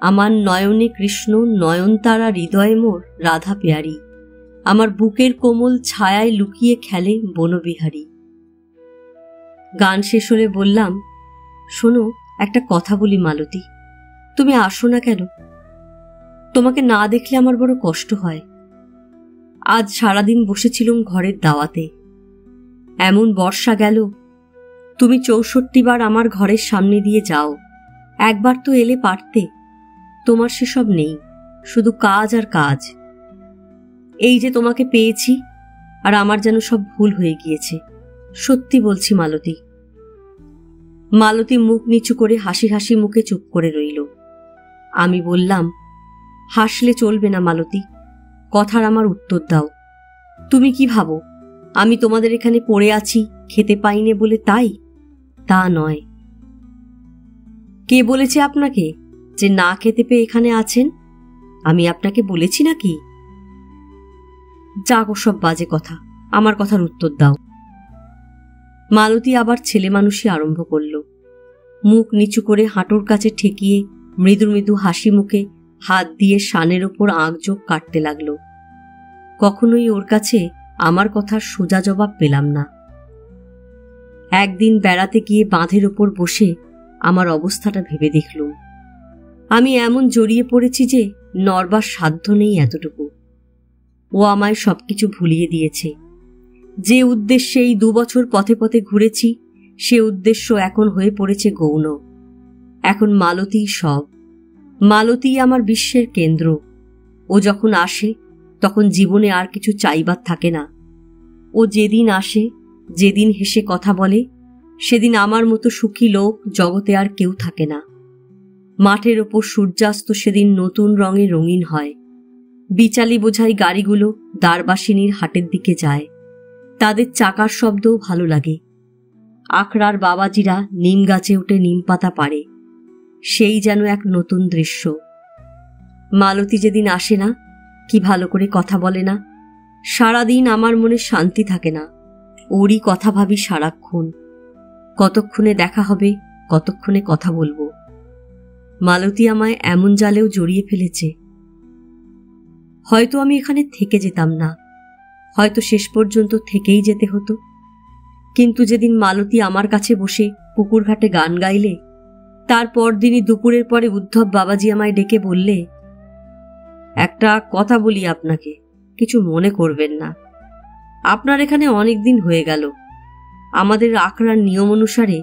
আমার নয়নে কৃষ্ণ, নয়নতারা হৃদয়ে মোর রাধা পেয়ারি, আমার বুকের কোমল ছায়ায় লুকিয়ে খেলে বনবিহারী। গান শেষ হলে বললাম, শোনো, একটা কথা বলি মালতী, তুমি আসো না কেন? তোমাকে না দেখলে আমার বড় কষ্ট হয়। আজ সারাদিন বসেছিলুম ঘরের দাওয়াতে, এমন বর্ষা গেল, তুমি 64 বার আমার ঘরের সামনে দিয়ে যাও, একবার তো এলে পারতে। তোমার সেসব নেই, শুধু কাজ আর কাজ। এই যে তোমাকে পেয়েছি, আর আমার যেন সব ভুল হয়ে গিয়েছে, সত্যি বলছি মালতী। মালতী মুখ নিচু করে হাসি হাসি মুখে চুপ করে রইল। আমি বললাম, হাসলে চলবে না মালতী, কথার আমার উত্তর দাও। তুমি কি ভাবো আমি তোমাদের এখানে পড়ে আছি খেতে পাইনে বলে তাই? তা নয়। কে বলেছে আপনাকে যে না খেতে পেয়ে এখানে আছেন? আমি আপনাকে বলেছি নাকি? যাক ওসব বাজে কথা, আমার কথার উত্তর দাও। মালতী আবার ছেলে মানুষই আরম্ভ করল। মুখ নিচু করে হাঁটুর কাছে ঠেকিয়ে মৃদু মৃদু হাসি মুখে হাত দিয়ে শানের ওপর আঁকজোক কাটতে লাগল। কখনোই ওর কাছে আমার কথার সোজা জবাব পেলাম না। একদিন বেড়াতে গিয়ে বাঁধের ওপর বসে আমার অবস্থাটা ভেবে দেখলুম। আমি এমন জড়িয়ে পড়েছি যে নড়বার সাধ্য নেই এতটুকু। ও আমায় সবকিছু ভুলিয়ে দিয়েছে। যে উদ্দেশ্যে এই 2 বছর পথে পথে ঘুরেছি, সে উদ্দেশ্য এখন হয়ে পড়েছে গৌণ। এখন মালতীই সব। মালতীই আমার বিশ্বের কেন্দ্র। ও যখন আসে তখন জীবনে আর কিছু চাইবার থাকে না। ও যেদিন আসে, যেদিন হেসে কথা বলে, সেদিন আমার মতো সুখী লোক জগতে আর কেউ থাকে না। মাঠের ওপর সূর্যাস্ত সেদিন নতুন রঙে রঙিন হয়। বিচালি বোঝাই গাড়িগুলো দ্বারবাসিনীর হাটের দিকে যায়, তাদের চাকার শব্দও ভালো লাগে। আখড়ার বাবাজিরা নিম গাছে উঠে নিম পাতা পাড়ে, সেই যেন এক নতুন দৃশ্য। মালতী যেদিন আসে না, কি ভালো করে কথা বলে না, সারাদিন আমার মনে শান্তি থাকে না। ওরই কথা ভাবি সারাক্ষণ। কতক্ষণে দেখা হবে, কতক্ষণে কথা বলবো। মালতী আমায় এমন জালেও জড়িয়ে ফেলেছে। হয়তো আমি এখানে থেকে যেতাম না, হয়তো শেষ পর্যন্ত থেকেই যেতে হতো। কিন্তু যেদিন মালতী আমার কাছে বসে পুকুর ঘাটে গান গাইলে, তারপর দিনই দুপুরের পরে উদ্ধব বাবাজি আমায় ডেকে বললে, একটা কথা বলি আপনাকে, কিছু মনে করবেন না। আপনার এখানে অনেক দিন হয়ে গেল। আমাদের আখড়ার নিয়ম অনুসারে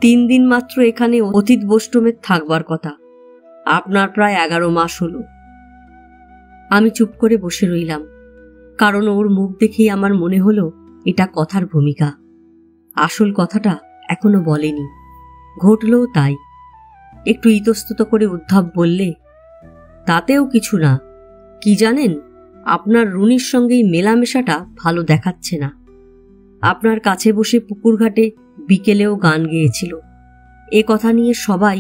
3 দিন মাত্র এখানে অতীত বৈষ্ণবের থাকবার কথা। আপনার প্রায় 11 মাস হলো। আমি চুপ করে বসে রইলাম, কারণ ওর মুখ দেখেই আমার মনে হলো এটা কথার ভূমিকা। আসল কথাটা এখনো বলেনি, ঘটলও তাই। একটু ইতস্তত করে উদ্ধব বললে, তাতেও কিছু না। কি জানেন, আপনার রুনির সঙ্গেই মেলামেশাটা ভালো দেখাচ্ছে না। আপনার কাছে বসে পুকুর ঘাটে বিকেলেও গান গেয়েছিল। এ কথা নিয়ে সবাই,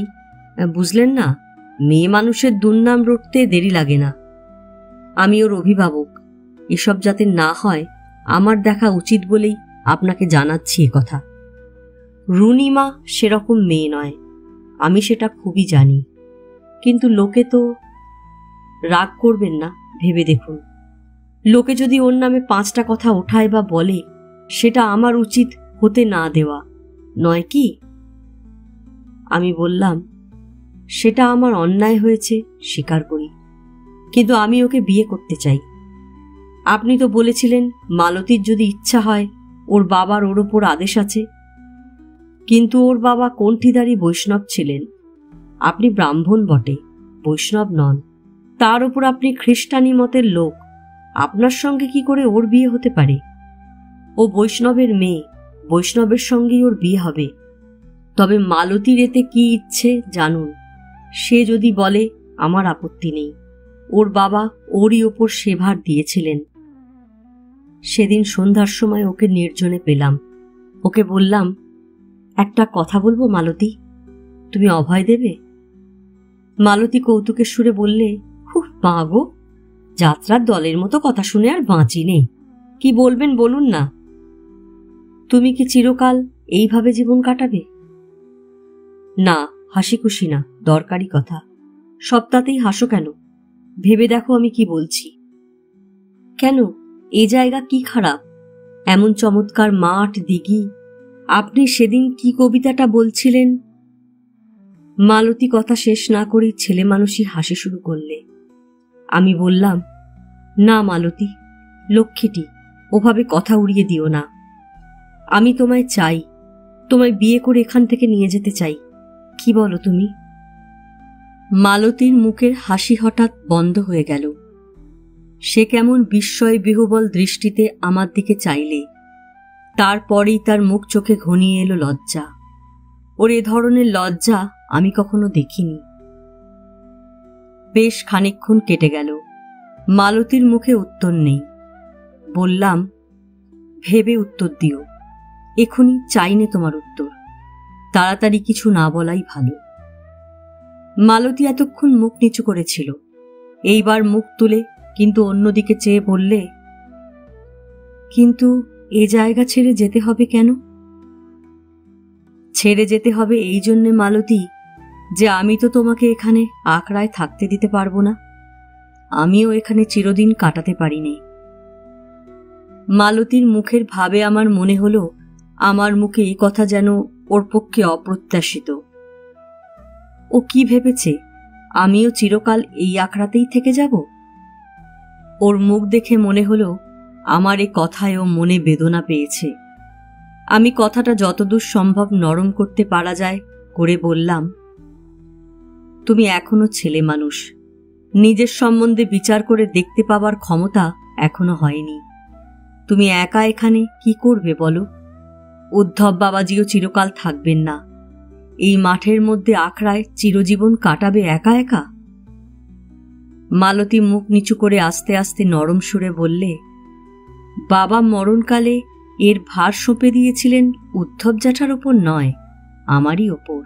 বুঝলেন না, মেয়ে মানুষের দুর্নাম রটতে দেরি লাগে না। আমি ওর অভিভাবক, এসব যাতে না হয় আমার দেখা উচিত বলেই আপনাকে জানাচ্ছি এ কথা। রুনিমা সেরকম মেয়ে নয়, আমি সেটা খুবই জানি, কিন্তু লোকে তো। রাগ করবেন না, ভেবে দেখুন, লোকে যদি ওর নামে 5টা কথা ওঠায় বা বলে, সেটা আমার উচিত হতে না দেওয়া নয় কি? আমি বললাম, সেটা আমার অন্যায় হয়েছে, স্বীকার করি, কিন্তু আমি ওকে বিয়ে করতে চাই। আপনি তো বলেছিলেন মালতীর যদি ইচ্ছা হয় ওর বাবার ওর ওপর আদেশ আছে, কিন্তু ওর বাবা কণ্ঠীধারী বৈষ্ণব ছিলেন। আপনি ব্রাহ্মণ বটে, বৈষ্ণব নন। তার উপর আপনি খ্রিস্টানি মতের লোক, আপনার সঙ্গে কি করে ওর বিয়ে হতে পারে? ও বৈষ্ণবের মেয়ে, বৈষ্ণবের সঙ্গেই ওর বিয়ে হবে। তবে মালতীর এতে কি ইচ্ছে জানুন। সে যদি বলে, আমার আপত্তি নেই। ওর বাবা ওরই ওপর সেভার দিয়েছিলেন। সেদিন সন্ধ্যার সময় ওকে নির্জনে পেলাম। ওকে বললাম, একটা কথা বলবো মালতী, তুমি অভয় দেবে? মালতী কৌতুকের সুরে বললে, খুব মা গো, যাত্রার দলের মতো কথা শুনে আর বাঁচি নেই। কি বলবেন বলুন না। তুমি কি চিরকাল এইভাবে জীবন কাটাবে? না, হাসি খুশি না, দরকারি কথা। সপ্তাহতেই হাসো কেন? ভেবে দেখো আমি কি বলছি। কেন, এ জায়গা কি খারাপ? এমন চমৎকার মাঠ, দিঘি। আপনি সেদিন কি কবিতাটা বলছিলেন? মালতী কথা শেষ না করেই ছেলে মানুষই হাসি শুরু করলে। আমি বললাম, না মালতী, লক্ষ্মীটি, ওভাবে কথা উড়িয়ে দিও না। আমি তোমায় চাই, তোমায় বিয়ে করে এখান থেকে নিয়ে যেতে চাই। কি বলো তুমি? মালতীর মুখের হাসি হঠাৎ বন্ধ হয়ে গেল। সে কেমন বিস্ময় বিহ্বল দৃষ্টিতে আমার দিকে চাইলে। তারপরেই তার মুখ চোখে ঘনিয়ে এলো লজ্জা। ওর এ ধরনের লজ্জা আমি কখনো দেখিনি। বেশ খানিকক্ষণ কেটে গেল, মালতীর মুখে উত্তর নেই। বললাম, ভেবে উত্তর দিও, এখনই চাইনে তোমার উত্তর। তাড়াতাড়ি কিছু না বলাই ভালো। মালতী এতক্ষণ মুখ নিচু করেছিল, এইবার মুখ তুলে কিন্তু অন্যদিকে চেয়ে বললে, কিন্তু এ জায়গা ছেড়ে যেতে হবে কেন? ছেড়ে যেতে হবে এই জন্যে মালতী, যে আমি তো তোমাকে এখানে আখড়ায় থাকতে দিতে পারবো না। আমিও এখানে চিরদিন কাটাতে পারিনি। মালতীর মুখের ভাবে আমার মনে হলো আমার মুখে এই কথা যেন ওর পক্ষে অপ্রত্যাশিত। ও কি ভেবেছে আমিও চিরকাল এই আখড়াতেই থেকে যাব? ওর মুখ দেখে মনে হলো আমার এ কথায় ও মনে বেদনা পেয়েছে। আমি কথাটা যতদূর সম্ভব নরম করতে পারা যায় করে বললাম, তুমি এখনো ছেলে মানুষ, নিজের সম্বন্ধে বিচার করে দেখতে পাবার ক্ষমতা এখনো হয়নি। তুমি একা এখানে কি করবে বলো? উদ্ধব বাবাজিও চিরকাল থাকবেন না। এই মাঠের মধ্যে আখড়ায় চিরজীবন কাটাবে একা একা? মালতী মুখ নিচু করে আস্তে আস্তে নরম সুরে বললে, বাবা মরণকালে এর ভার সঁপে দিয়েছিলেন উদ্ধব জ্যাঠার ওপর নয়, আমারই ওপর।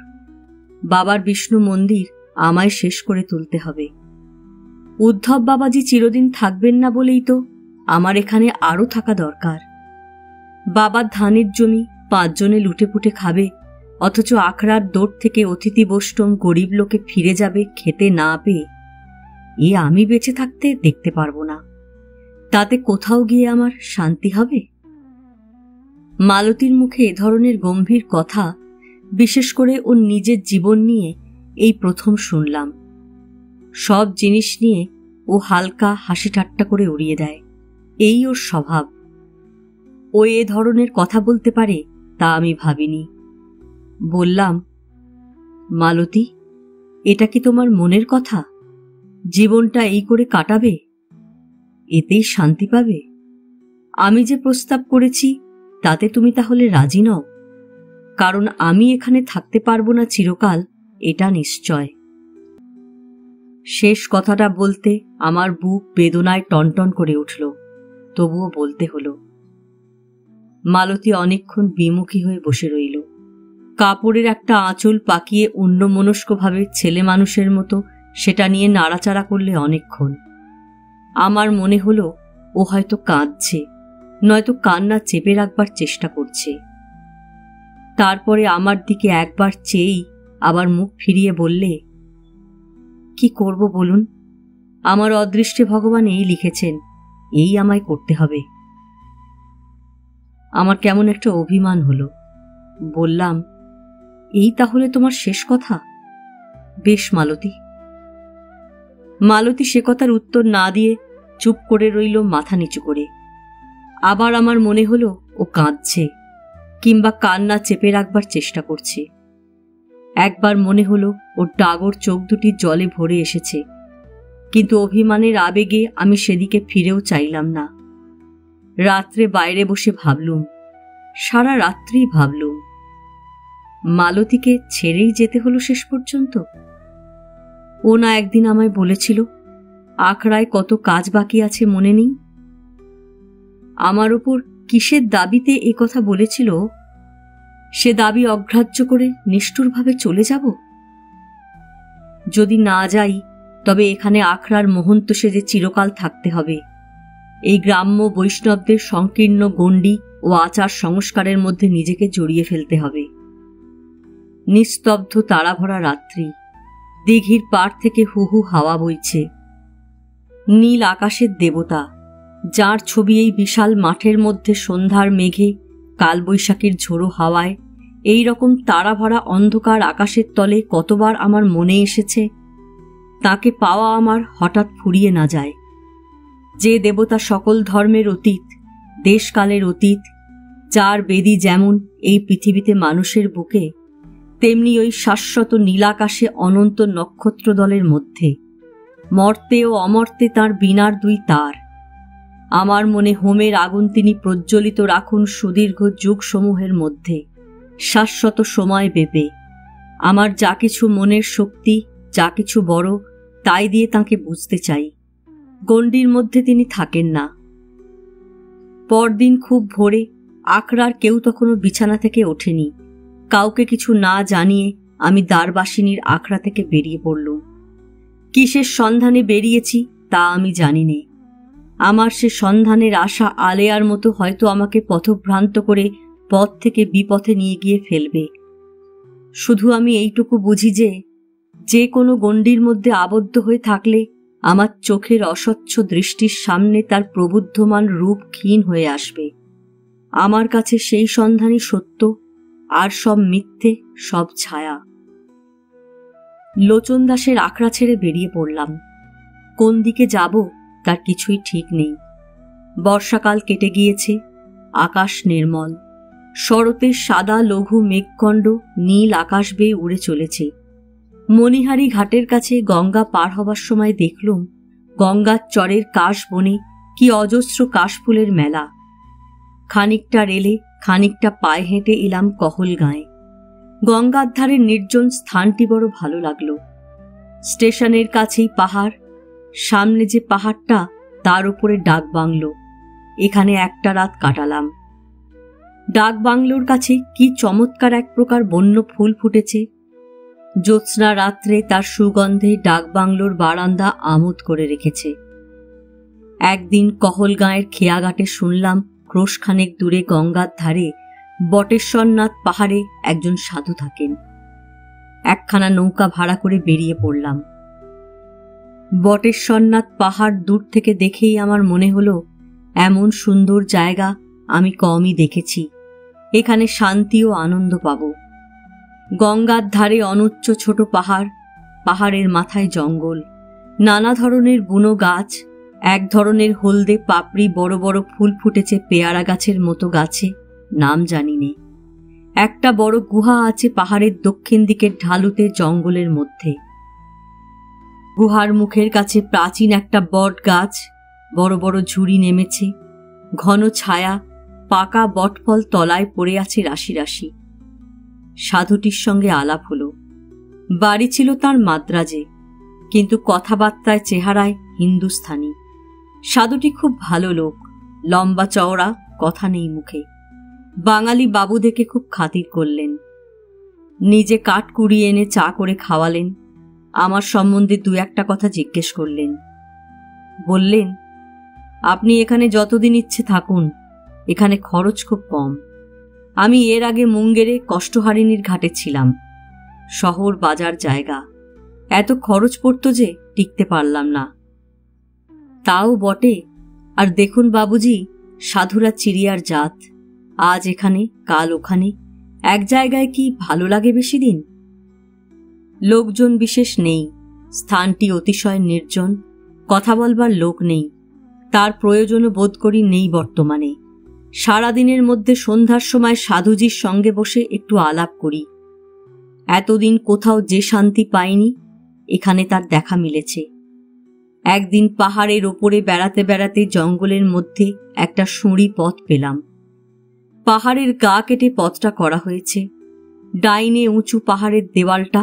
বাবার বিষ্ণু মন্দির আমায় শেষ করে তুলতে হবে। উদ্ধব বাবাজি চিরদিন থাকবেন না বলেই তো আমার এখানে আরও থাকা দরকার। বাবার ধানের জমি 5 জনে লুটেপুটে খাবে, অথচ আখড়ার দৌড় থেকে অতিথি বৈষ্ণব গরিব লোকে ফিরে যাবে খেতে না পেয়ে। এ আমি বেঁচে থাকতে দেখতে পারবো না। তাতে কোথাও গিয়ে আমার শান্তি হবে? মালতীর মুখে এ ধরনের গম্ভীর কথা বিশেষ করে ওর নিজের জীবন নিয়ে এই প্রথম শুনলাম। সব জিনিস নিয়ে ও হালকা হাসি ঠাট্টা করে উড়িয়ে দেয়, এই ওর স্বভাব। ও এ ধরনের কথা বলতে পারে তা আমি ভাবিনি। বললাম, মালতী, এটা কি তোমার মনের কথা? জীবনটা এই করে কাটাবে? এতেই শান্তি পাবে? আমি যে প্রস্তাব করেছি তাতে তুমি তাহলে রাজি নও? কারণ আমি এখানে থাকতে পারবো না চিরকাল, এটা নিশ্চয়। শেষ কথাটা বলতে আমার বুক বেদনায় টনটন করে উঠল, তবুও বলতে হলো। মালতী অনেকক্ষণ বিমুখী হয়ে বসে রইল। কাপড়ের একটা আঁচল পাকিয়ে অন্যমনস্কভাবে ছেলে মানুষের মতো সেটা নিয়ে নাড়াচাড়া করলে অনেকক্ষণ। আমার মনে হলো ও হয়তো কাঁদছে, নয়তো কান্না চেপে রাখবার চেষ্টা করছে। তারপরে আমার দিকে একবার চেয়েই আবার মুখ ফিরিয়ে বললে, কি করব বলুন? আমার অদৃষ্টে ভগবান এই লিখেছেন, এই আমায় করতে হবে। আমার কেমন একটা অভিমান হলো। বললাম, এই তাহলে তোমার শেষ কথা? বেশ মালতী। মালতী সে কথার উত্তর না দিয়ে চুপ করে রইল মাথা নিচু করে। আবার আমার মনে হলো ও কাঁদছে, কিংবা কান্না চেপে রাখবার চেষ্টা করছে। একবার মনে হলো ওর ডাগর চোখ দুটি জলে ভরে এসেছে, কিন্তু অভিমানের আবেগে আমি সেদিকে ফিরেও চাইলাম না। রাত্রে বাইরে বসে ভাবলুম, সারা রাত্রি ভাবলুম। মালতীকে ছেড়েই যেতে হলো শেষ পর্যন্ত। ও না একদিন আমায় বলেছিল, আখড়ায় কত কাজ বাকি আছে মনে নেই? আমার ওপর কিসের দাবিতে এ কথা বলেছিল? সে দাবি অগ্রাহ্য করে নিষ্ঠুরভাবে চলে যাব? যদি না যাই তবে এখানে আখড়ার মহন্ত সেজে চিরকাল থাকতে হবে। এই গ্রাম্য বৈষ্ণবদের সংকীর্ণ গণ্ডি ও আচার সংস্কারের মধ্যে নিজেকে জড়িয়ে ফেলতে হবে। নিস্তব্ধ তারাভরা রাত্রি, দিঘির পাড় থেকে হু হু হাওয়া বইছে। নীল আকাশের দেবতা, যার ছবি এই বিশাল মাঠের মধ্যে সন্ধ্যার মেঘে, কালবৈশাখীর ঝোড়ো হাওয়ায়, এই রকম তারাভরা অন্ধকার আকাশের তলে কতবার আমার মনে এসেছে, তাকে পাওয়া আমার হঠাৎ ফুরিয়ে না যায়। যে দেবতা সকল ধর্মের অতীত, দেশকালের অতীত, যার বেদি যেমন এই পৃথিবীতে মানুষের বুকে, তেমনি ওই শাশ্বত নীলাকাশে অনন্ত নক্ষত্র দলের মধ্যে, মর্তে ও অমর্তে তাঁর বীণার দুই তার। আমার মনে হোমের আগুন তিনি প্রজ্বলিত রাখুন সুদীর্ঘ যুগসমূহের মধ্যে, শাশ্বত সময় বেপে। আমার যা কিছু মনের শক্তি, যা কিছু বড়, তাই দিয়ে তাঁকে বুঝতে চাই। গণ্ডির মধ্যে তিনি থাকেন না। পরদিন খুব ভোরে, আখড়ার কেউ তখনও বিছানা থেকে ওঠেনি, কাউকে কিছু না জানিয়ে আমি দ্বারবাসিনীর আখড়া থেকে বেরিয়ে পড়লুম। কিসের সন্ধানে বেরিয়েছি তা আমি জানি নে। আমার সে সন্ধানের আশা আলেয়ার মতো হয়তো আমাকে পথভ্রান্ত করে পথ থেকে বিপথে নিয়ে গিয়ে ফেলবে। শুধু আমি এইটুকু বুঝি যে কোনো গণ্ডির মধ্যে আবদ্ধ হয়ে থাকলে আমার চোখের অস্বচ্ছ দৃষ্টির সামনে তার প্রবুদ্ধমান রূপ ক্ষীণ হয়ে আসবে। আমার কাছে সেই সন্ধানই সত্য, আর সব মিথ্যে, সব ছায়া। লোচন দাসের আখড়া ছেড়ে বেরিয়ে পড়লাম। কোন দিকে যাব তার কিছুই ঠিক নেই। বর্ষাকাল কেটে গিয়েছে, আকাশ নির্মল। শরতের সাদা লঘু মেঘখণ্ড নীল আকাশ বেয়ে উড়ে চলেছে। মণিহারি ঘাটের কাছে গঙ্গা পার হবার সময় দেখলুম গঙ্গার চরের কাশ বনে কি অজস্র কাশফুলের মেলা। খানিকটা রেলে, খানিকটা পায়ে হেঁটে এলাম কহলগাঁয়ে। গঙ্গার ধারের নির্জন স্থানটি বড় ভালো লাগলো। স্টেশনের কাছেই পাহাড়, সামনে যে পাহাড়টা তার উপরে ডাক বাংলো। এখানে একটা রাত কাটালাম। ডাক বাংলোর কাছে কি চমৎকার এক প্রকার বন্য ফুল ফুটেছে। জ্যোৎস্না রাত্রে তার সুগন্ধে ডাক বাংলোর বারান্দা আমোদ করে রেখেছে। একদিন কহলগাঁয়ের খেয়াঘাটে শুনলাম ক্রোশখানেক দূরে গঙ্গার ধারে বটেশ্বরনাথ পাহাড়ে একজন সাধু থাকেন। একখানা নৌকা ভাড়া করে বেরিয়ে পড়লাম। বটেশ্বরনাথ পাহাড় দূর থেকে দেখেই আমার মনে হলো এমন সুন্দর জায়গা আমি কমই দেখেছি। এখানে শান্তি ও আনন্দ পাব। গঙ্গার ধারে অনুচ্চ ছোট পাহাড়, পাহাড়ের মাথায় জঙ্গল, নানা ধরনের বুনো গাছ, এক ধরনের হলদে পাপড়ি বড় বড় ফুল ফুটেছে পেয়ারা গাছের মতো গাছে, নাম জানি নে। একটা বড় গুহা আছে পাহাড়ের দক্ষিণ দিকের ঢালুতে জঙ্গলের মধ্যে। গুহার মুখের কাছে প্রাচীন একটা বট গাছ, বড় বড় ঝুড়ি নেমেছে, ঘন ছায়া, পাকা বটফল তলায় পড়ে আছে রাশি রাশি। সাধুটির সঙ্গে আলাপ হলো। বাড়ি ছিল তার মাদ্রাজে, কিন্তু কথাবার্তায় চেহারায় হিন্দুস্থানি। সাধুটি খুব ভালো লোক, লম্বা চওড়া, কথা নেই মুখে। বাঙালি বাবু দেখে খুব খাতির করলেন। নিজে কাঠ কুড়িয়ে এনে চা করে খাওয়ালেন। আমার সম্বন্ধে দু একটা কথা জিজ্ঞেস করলেন। বললেন, আপনি এখানে যতদিন ইচ্ছে থাকুন, এখানে খরচ খুব কম। আমি এর আগে মুঙ্গেরে কষ্টহারিণীর ঘাটে ছিলাম। শহর বাজার জায়গা, এত খরচ পড়ত যে টিকতে পারলাম না। তাও বটে, আর দেখুন বাবুজি, সাধুরা চিড়িয়ার জাত। আজ এখানে, কাল ওখানে, এক জায়গায় কি ভালো লাগে বেশি দিন? লোকজন বিশেষ নেই, স্থানটি অতিশয় নির্জন, কথা বলবার লোক নেই, তার প্রয়োজনও বোধ করি নেই বর্তমানে। সারাদিনের মধ্যে সন্ধ্যার সময় সাধুজির সঙ্গে বসে একটু আলাপ করি। এতদিন কোথাও যে শান্তি পাইনি, এখানে তার দেখা মিলেছে। একদিন পাহাড়ের ওপরে বেড়াতে বেড়াতে জঙ্গলের মধ্যে একটা সুঁড়ি পথ পেলাম। পাহাড়ের গা কেটে পথটা করা হয়েছে। ডাইনে উঁচু পাহাড়ের দেওয়ালটা,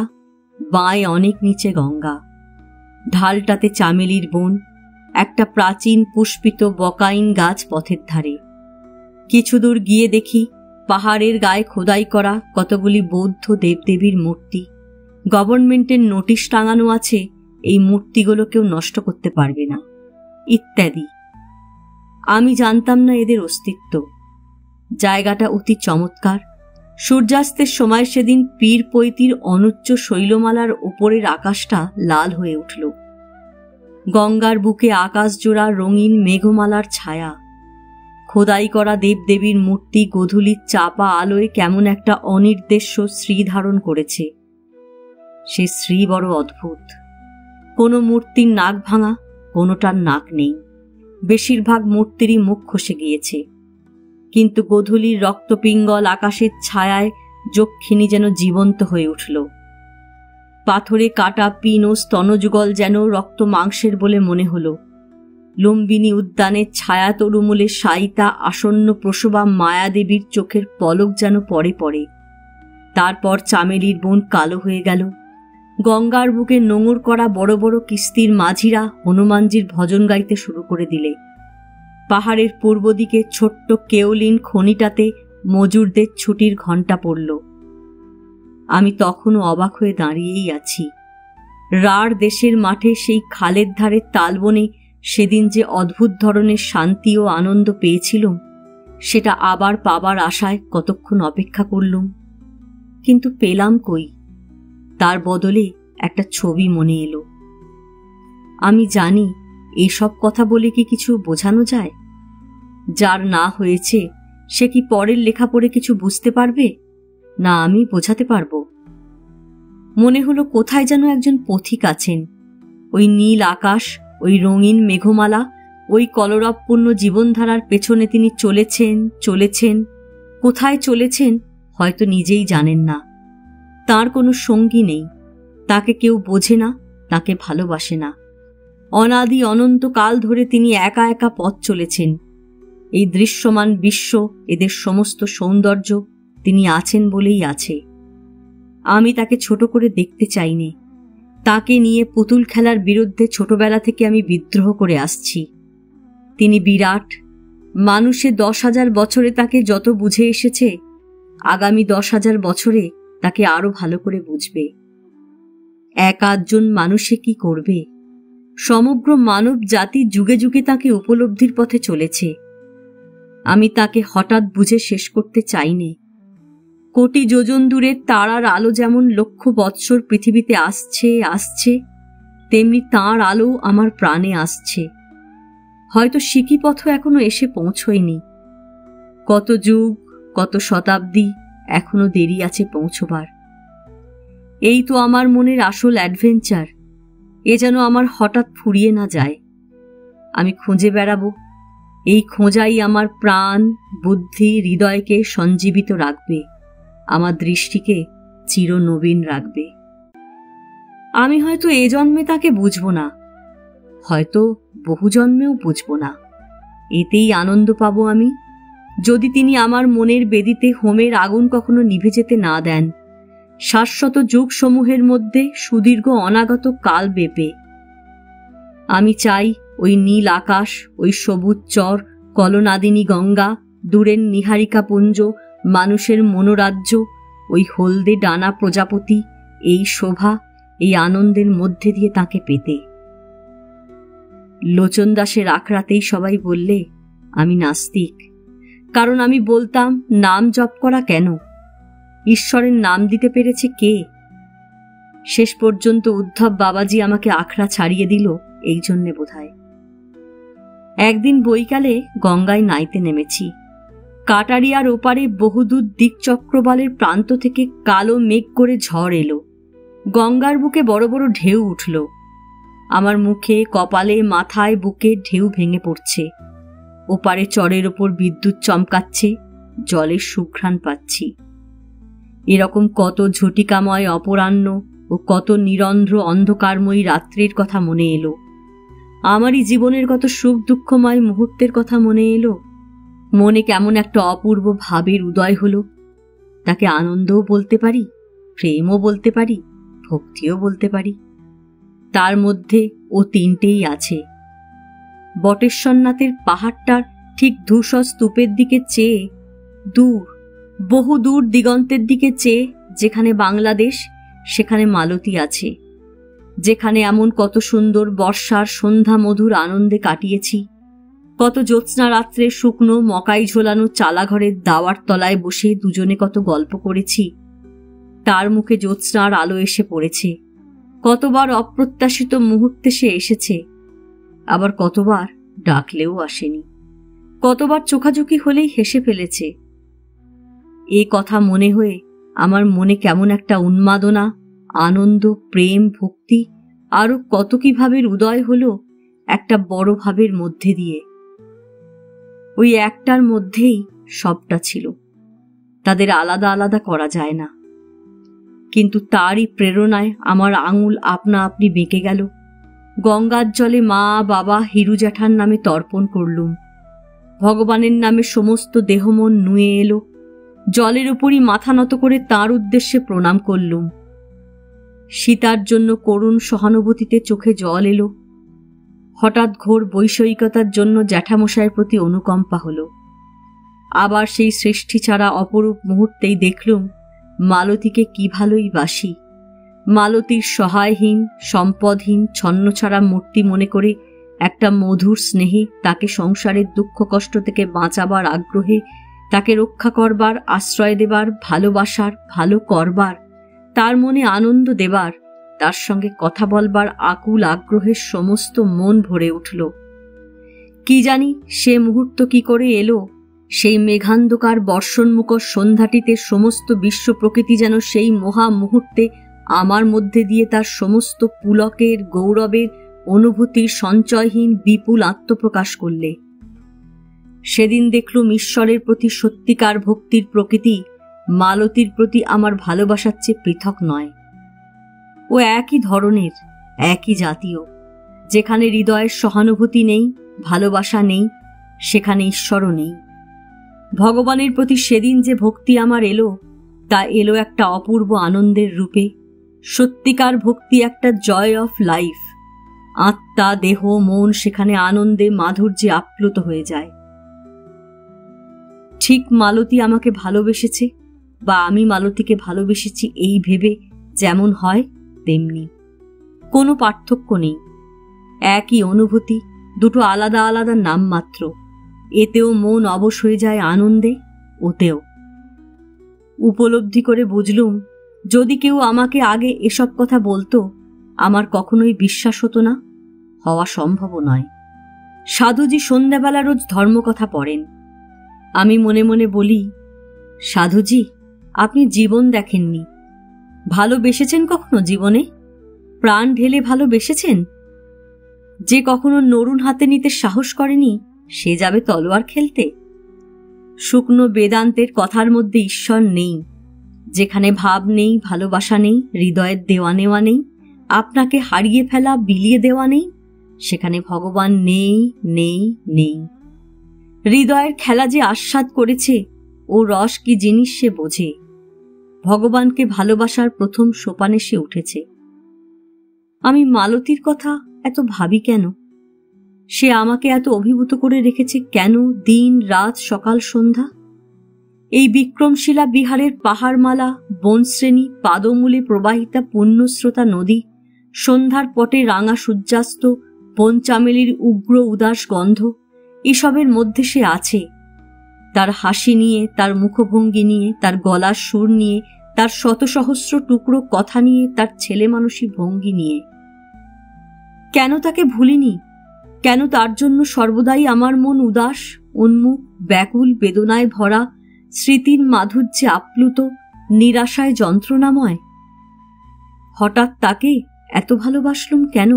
বাঁয়ে অনেক নিচে গঙ্গা। ঢালটাতে চামেলির বন, একটা প্রাচীন পুষ্পিত বকাইন গাছ পথের ধারে। কিছু দূর গিয়ে দেখি পাহাড়ের গায়ে খোদাই করা কতগুলি বৌদ্ধ দেবদেবীর মূর্তি। গভর্নমেন্টের নোটিশ টাঙানো আছে, এই মূর্তিগুলো কেউ নষ্ট করতে পারবে না, ইত্যাদি। আমি জানতাম না এদের অস্তিত্ব। জায়গাটা অতি চমৎকার। সূর্যাস্তের সময় সেদিন পীর পৈতির অনুচ্চ শৈলমালার ওপরের আকাশটা লাল হয়ে উঠল। গঙ্গার বুকে আকাশ জোড়া রঙিন মেঘমালার ছায়া। খোদাই করা দেবদেবীর মূর্তি গোধূলির চাপা আলোয় কেমন একটা অনির্দেশ্য শ্রী ধারণ করেছে। সে শ্রী বড় অদ্ভুত। কোনো মূর্তির নাক ভাঙা, কোনোটার নাক নেই। বেশিরভাগ মূর্তিরই মুখ খসে গিয়েছে। কিন্তু গোধূলির রক্তপিঙ্গল আকাশের ছায়ায় যক্ষিণী যেন জীবন্ত হয়ে উঠল। পাথরে কাটা পিন ও স্তনযুগল যেন রক্ত মাংসের বলে মনে হল। লুম্বিনী উদ্যানের ছায়া তরুমূলে শায়িতা আসন্ন প্রসবা মায়াদেবীর চোখের পলক যেন পড়ে পড়ে। তারপর চামেলির বন কালো হয়ে গেল। গঙ্গার বুকে নোঙর করা বড় বড় কিস্তির মাঝিরা হনুমানজির ভজন গাইতে শুরু করে দিলে। পাহাড়ের পূর্ব দিকে ছোট্ট কেওলিন খনিটাতে মজুরদের ছুটির ঘণ্টা পড়ল। আমি তখনও অবাক হয়ে দাঁড়িয়েই আছি। রাঢ় দেশের মাঠে সেই খালের ধারে তালবনে সেদিন যে অদ্ভুত ধরনের শান্তি ও আনন্দ পেয়েছিলুম, সেটা আবার পাবার আশায় কতক্ষণ অপেক্ষা করলুম, কিন্তু পেলাম কই। তার বদলে একটা ছবি মনে এলো। আমি জানি এসব কথা বলে কি কিছু বোঝানো যায়? যার না হয়েছে সে কি পরের লেখা পড়ে কিছু বুঝতে পারবে? না আমি বোঝাতে পারবো। মনে হলো কোথায় যেন একজন পথিক আছেন। ওই নীল আকাশ, ওই রঙিন মেঘমালা, ওই কলরবপূর্ণ জীবনধারার পেছনে তিনি চলেছেন চলেছেন। কোথায় চলেছেন হয়তো নিজেই জানেন না। তার কোনো সঙ্গী নেই, তাকে কেউ বোঝে না, তাকে ভালোবাসে না। অনাদি অনন্তকাল ধরে তিনি একা একা পথ চলেছেন। এই দৃশ্যমান বিশ্ব, এদের সমস্ত সৌন্দর্য তিনি আছেন বলেই আছে। আমি তাকে ছোট করে দেখতে চাইনি। তাকে নিয়ে পুতুল খেলার বিরুদ্ধে ছোটবেলা থেকে আমি বিদ্রোহ করে আসছি। তিনি বিরাট। মানুষে 10,000 বছরে তাকে যত বুঝে এসেছে, আগামী 10,000 বছরে তাকে আরো ভালো করে বুঝবে। এক আধজন মানুষে কি করবে? সমগ্র মানব জাতি যুগে যুগে তাকে উপলব্ধির পথে চলেছে। আমি তাকে হঠাৎ বুঝে শেষ করতে চাইনি। কোটি যোজন দূরের তারার আলো যেমন লক্ষ বৎসর পৃথিবীতে আসছে আসছে, তেমনি তাঁর আলো আমার প্রাণে আসছে। হয়তো সিকিপথ এখনো এসে পৌঁছয়নি। কত যুগ, কত শতাব্দী এখনো দেরি আছে পৌঁছবার। এই তো আমার মনের আসল অ্যাডভেঞ্চার। এ যেন আমার হঠাৎ ফুরিয়ে না যায়। আমি খুঁজে বেড়াবো। এই খোঁজাই আমার প্রাণ, বুদ্ধি, হৃদয়কে সঞ্জীবিত রাখবে, আমার দৃষ্টিকে চিরনবীন রাখবে। আমি হয়তো এ জন্মে তাকে বুঝব না, হয়তো বহু জন্মেও বুঝব না। এতেই আনন্দ পাবো আমি, যদি তিনি আমার মনের বেদিতে হোমের আগুন কখনো নিভে যেতে না দেন, শাশ্বত যুগসমূহের মধ্যে সুদীর্ঘ অনাগত কাল বেপে। আমি চাই ওই নীল আকাশ, ওই সবুজ চর, কলনাদিনী গঙ্গা, দূরের নিহারিকা পুঞ্জ, মানুষের মনোরাজ্য, ওই হলদে ডানা প্রজাপতি, এই শোভা, এই আনন্দের মধ্যে দিয়ে তাকে পেতে। লোচন দাসের আখড়াতেই সবাই বললে আমি নাস্তিক, কারণ আমি বলতাম নাম জপ করা কেন, ঈশ্বরের নাম দিতে পেরেছে কে? শেষ পর্যন্ত উদ্ধব বাবাজি আমাকে আখড়া ছাড়িয়ে দিল এই জন্যে বোধহয়। একদিন বৈকালে গঙ্গায় নাইতে নেমেছি। কাটারিয়ার ওপারে বহুদূর দিকচক্রবালের প্রান্ত থেকে কালো মেঘ করে ঝড় এলো। গঙ্গার বুকে বড় বড় ঢেউ উঠল। আমার মুখে, কপালে, মাথায়, বুকে ঢেউ ভেঙে পড়ছে। ওপারে চরের ওপর বিদ্যুৎ চমকাচ্ছে, জলের সুঘ্রাণ পাচ্ছি। এরকম কত ঝটিকাময় অপরাহ্ন ও কত নিরন্ধ্র অন্ধকারময়ী রাত্রির কথা মনে এলো। আমারই জীবনের কত সুখ দুঃখময় মুহূর্তের কথা মনে এলো। মনে কেমন একটা অপূর্ব ভাবের উদয় হলো। তাকে আনন্দও বলতে পারি, প্রেমও বলতে পারি, ভক্তিও বলতে পারি। তার মধ্যে ও তিনটেই আছে। বটেশ্বরনাথের পাহাড়টার ঠিক ধূসর স্তূপের দিকে চেয়ে, দূর, বহু দূর দিগন্তের দিকে চেয়ে যেখানে বাংলাদেশ, সেখানে মালতী আছে। যেখানে এমন কত সুন্দর বর্ষার সন্ধ্যা মধুর আনন্দে কাটিয়েছি, কত জ্যোৎস্না রাত্রে শুকনো মকাই ঝোলানো চালাঘরের দাওয়ার তলায় বসে দুজনে কত গল্প করেছি। তার মুখে জ্যোৎস্নার আলো এসে পড়েছে। কতবার অপ্রত্যাশিত মুহূর্তে সে এসেছে, আবার কতবার ডাকলেও আসেনি। কতবার চোখাচোখি হলেই হেসে ফেলেছে। এ কথা মনে হয়ে আমার মনে কেমন একটা উন্মাদনা, আনন্দ, প্রেম, ভক্তি, আরো কত কি ভাবের উদয় হলো একটা বড় ভাবের মধ্যে দিয়ে। ওই একটার মধ্যেই সবটা ছিল, তাদের আলাদা আলাদা করা যায় না। কিন্তু তারই প্রেরণায় আমার আঙুল আপনা আপনি বেঁকে গেল। গঙ্গার জলে মা, বাবা, হিরু জ্যাঠার নামে তর্পণ করলুম। ভগবানের নামে সমস্ত দেহমন নুয়ে এলো। জলের উপরই মাথা নত করে তাঁর উদ্দেশ্যে প্রণাম করলুম। সীতার জন্য করুণ সহানুভূতিতে চোখে জল এলো। হঠাৎ ঘোর বৈষয়িকতার জন্য জ্যাঠামশাইয়ের প্রতি অনুকম্পা হলো। আবার সেই সৃষ্টি ছাড়া অপরূপ মুহূর্তেই দেখলুম মালতীকে কি ভালোই বাসি। মালতীর সহায়হীন, সম্পদহীন, ছন্নছাড়া মূর্তি মনে করে একটা মধুর স্নেহে তাকে সংসারের দুঃখ কষ্ট থেকে বাঁচাবার আগ্রহে, তাকে রক্ষা করবার, আশ্রয় দেবার, ভালোবাসার, ভালো করবার, তার মনে আনন্দ দেবার, তার সঙ্গে কথা বলবার আকুল আগ্রহের সমস্ত মন ভরে উঠল। কি জানি সে মুহূর্ত কি করে এলো। সেই মেঘান্ধকার বর্ষণমুখর সন্ধ্যাটিতে সমস্ত বিশ্ব প্রকৃতি যেন সেই মহা মুহূর্তে আমার মধ্যে দিয়ে তার সমস্ত পুলকের, গৌরবের, অনুভূতির সঞ্চয়হীন বিপুল আত্মপ্রকাশ করলে। সেদিন দেখলুম ঈশ্বরের প্রতি সত্যিকার ভক্তির প্রকৃতি মালতীর প্রতি আমার ভালোবাসার চেয়ে পৃথক নয়। ও একই ধরনের, একই জাতীয়। যেখানে হৃদয়ের সহানুভূতি নেই, ভালোবাসা নেই, সেখানে ঈশ্বরও নেই। ভগবানের প্রতি সেদিন যে ভক্তি আমার এলো, তা এলো একটা অপূর্ব আনন্দের রূপে। সত্যিকার ভক্তি একটা জয় অফ লাইফ। আত্মা, দেহ, মন সেখানে আনন্দে, মাধুর্যে আপ্লুত হয়ে যায়। ঠিক মালতী আমাকে ভালোবেসেছে বা আমি মালতীকে ভালোবেসেছি এই ভেবে যেমন হয় তেমনি। কোনো পার্থক্য নেই, একই অনুভূতি, দুটো আলাদা আলাদা নাম মাত্র। এতেও মন অবশ হয়ে যায় আনন্দে, ওতেও। উপলব্ধি করে বুঝলুম, যদি কেউ আমাকে আগে এসব কথা বলতো আমার কখনোই বিশ্বাস হতো না, হওয়া সম্ভব নয়। সাধুজি সন্ধ্যাবেলা রোজ ধর্মকথা পড়েন। আমি মনে মনে বলি, সাধুজি, আপনি জীবন দেখেননি, ভালোবেসেছেন কখনো জীবনে? প্রাণ ঢেলে ভালোবেসেছেন? যে কখনো নরুন হাতে নিতে সাহস করেনি সে যাবে তলোয়ার খেলতে? শুকনো বেদান্তের কথার মধ্যে ঈশ্বর নেই। যেখানে ভাব নেই, ভালোবাসা নেই, হৃদয়ের দেওয়া নেওয়া নেই, আপনাকে হারিয়ে ফেলা, বিলিয়ে দেওয়া নেই, সেখানে ভগবান নেই, নেই, নেই। হৃদয়ের খেলা যে আস্বাদ করেছে ও রস কি জিনিস সে বোঝে। ভগবানকে ভালোবাসার প্রথম সোপানে সে উঠেছে। আমি মালতীর কথা এত ভাবি কেন? সে আমাকে এত অভিভূত করে রেখেছে কেন দিন রাত সকাল সন্ধ্যা? এই বিক্রমশিলা বিহারের পাহাড়মালা, বনশ্রেণী, পাদমূলে প্রবাহিতা পুণ্যস্রোতা নদী, সন্ধ্যার পটে রাঙা সূর্যাস্ত, বন চামেলির উগ্র উদাস গন্ধ, এসবের মধ্যে সে আছে। তার হাসি নিয়ে, তার মুখভঙ্গি নিয়ে, তার গলার সুর নিয়ে, তার শত সহস্র টুকরো কথা নিয়ে, তার ছেলে মানুষী ভঙ্গি নিয়ে। কেন তাকে ভুলিনি? কেন তার জন্য সর্বদাই আমার মন উদাস, উন্মুখ, ব্যাকুল, বেদনায় ভরা, স্মৃতির মাধুর্যে আপ্লুত, নিরাশায় যন্ত্রণাময়? হঠাৎ তাকে এত ভালোবাসলুম কেন?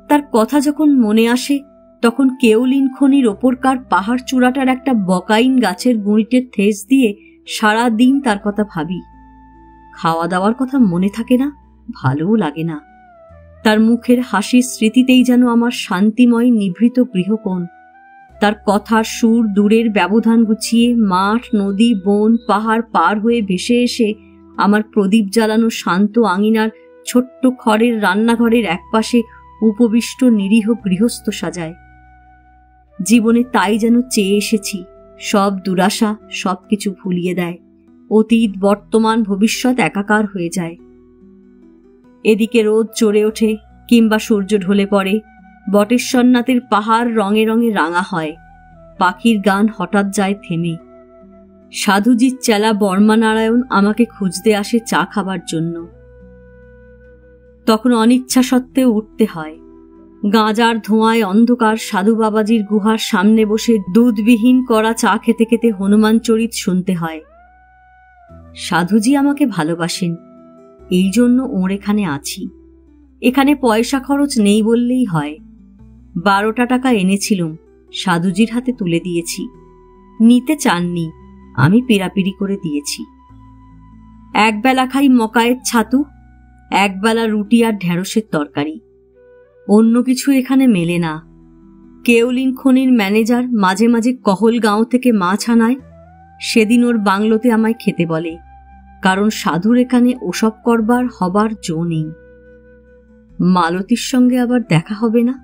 তার কথা যখন মনে আসে তখন কেওলিন খনির ওপরকার পাহাড় চূড়াটার একটা বকাইন গাছের গুঁড়িতে ঠেস দিয়ে সারা দিন তার কথা ভাবি। খাওয়া দাওয়ার কথা মনে থাকে না, ভালোও লাগে না। তার মুখের হাসির স্মৃতিতেই যেন আমার শান্তিময় নিভৃত গৃহকোণ। তার কথার সুর দূরের ব্যবধান গুছিয়ে মাঠ, নদী, বন, পাহাড় পার হয়ে ভেসে এসে আমার প্রদীপ জ্বালানো শান্ত আঙিনার ছোট্ট খড়ের রান্নাঘরের একপাশে উপবিষ্ট নিরীহ গৃহস্থ সাজায়। জীবনে তাই যেন চেয়ে এসেছি, সব দুরাশা সবকিছু ভুলিয়ে দেয়। অতীত, বর্তমান, ভবিষ্যৎ একাকার হয়ে যায়। এদিকে রোদ চড়ে ওঠে কিংবা সূর্য ঢলে পড়ে, বটেশ্বরনাথের পাহাড় রঙে রঙে রাঙা হয়, পাখির গান হঠাৎ যায় থেমে। সাধুজির চেলা বর্মানারায়ণ আমাকে খুঁজতে আসে চা খাবার জন্য। তখন অনিচ্ছা সত্ত্বেও উঠতে হয়। গাঁজার ধোঁয়ায় অন্ধকার সাধু বাবাজির গুহার সামনে বসে দুধবিহীন করা চা খেতে খেতে হনুমান চরিত শুনতে হয়। সাধুজি আমাকে ভালোবাসেন, এই জন্য ওর এখানে আছি। এখানে পয়সা খরচ নেই বললেই হয়। 12টা টাকা এনেছিলুম, সাধুজির হাতে তুলে দিয়েছি। নিতে চাননি, আমি পেরাপিরি করে দিয়েছি। একবেলা খাই মকায়ের ছাতু, একবেলা রুটি আর ঢেঁড়সের তরকারি। অন্য কিছু এখানে মেলে না। কেওলিন খনির ম্যানেজার মাঝে মাঝে কহলগাঁও থেকে মাছ আনায়, সেদিন ওর বাংলোতে আমায় খেতে বলে, কারণ সাধুর এখানে ওসব করবার হবার জো নেই। মালতীর সঙ্গে আবার দেখা হবে না,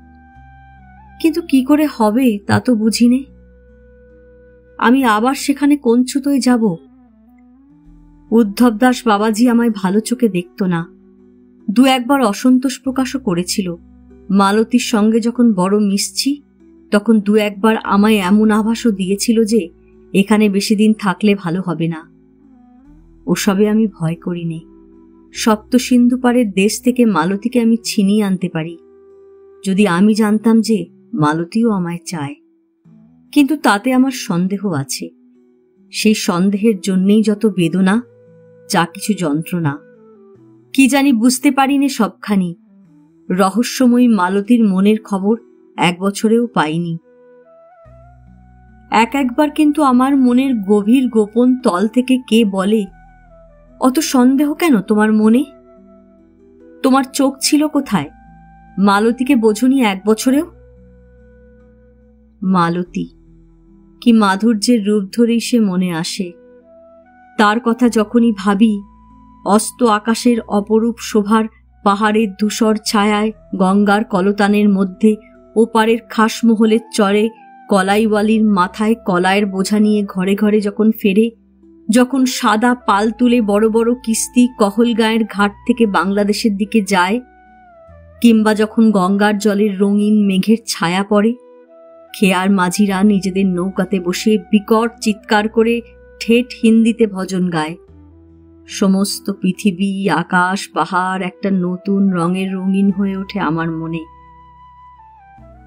কিন্তু কি করে হবে তা তো বুঝি নে। আমি আবার সেখানে কোন ছুতোয় যাব? উদ্ধব দাস বাবাজি আমায় ভালো চোখে দেখত না। 2-1বার অসন্তোষ প্রকাশও করেছিল। মালতীর সঙ্গে যখন বড় মিশছি তখন 2-1বার আমায় এমন আভাসও দিয়েছিল যে এখানে বেশি দিন থাকলে ভালো হবে না। ওসবে আমি ভয় করিনি। সপ্তসিন্ধু পারের দেশ থেকে মালতীকে আমি ছিনিয়ে আনতে পারি, যদি আমি জানতাম যে মালতীও আমায় চায়। কিন্তু তাতে আমার সন্দেহ আছে। সেই সন্দেহের জন্যেই যত বেদনা, যা কিছু যন্ত্রণা। কি জানি বুঝতে পারিনি সবখানি। রহস্যময়ী মালতীর মনের খবর 1 বছরেও পাইনি। একবার কিন্তু আমার মনের গভীর গোপন তল থেকে কে বলে, অত সন্দেহ কেন তোমার মনে? তোমার চোখ ছিল কোথায়? মালতীকে বোঝনি 1 বছরেও? মালতী কি মাধুর্যের রূপ ধরেই সে মনে আসে। তার কথা যখনই ভাবি, অস্ত আকাশের অপরূপ শোভার পাহাড়ের ধূসর ছায়ায়, গঙ্গার কলতানের মধ্যে, ওপারের খাসমহলের চরে কলাইওয়ালির মাথায় কলাইয়ের বোঝা নিয়ে ঘরে ঘরে যখন ফেরে, যখন সাদা পাল তুলে বড় বড় কিস্তি কহলগাঁয়ের ঘাট থেকে বাংলাদেশের দিকে যায়, কিংবা যখন গঙ্গার জলের রঙিন মেঘের ছায়া পড়ে, খেয়ার মাঝিরা নিজেদের নৌকাতে বসে বিকট চিৎকার করে ঠেঠ হিন্দিতে ভজন গায়। সমস্ত পৃথিবী, আকাশ, পাহাড় একটা নতুন রঙের রঙিন হয়ে ওঠে আমার মনে।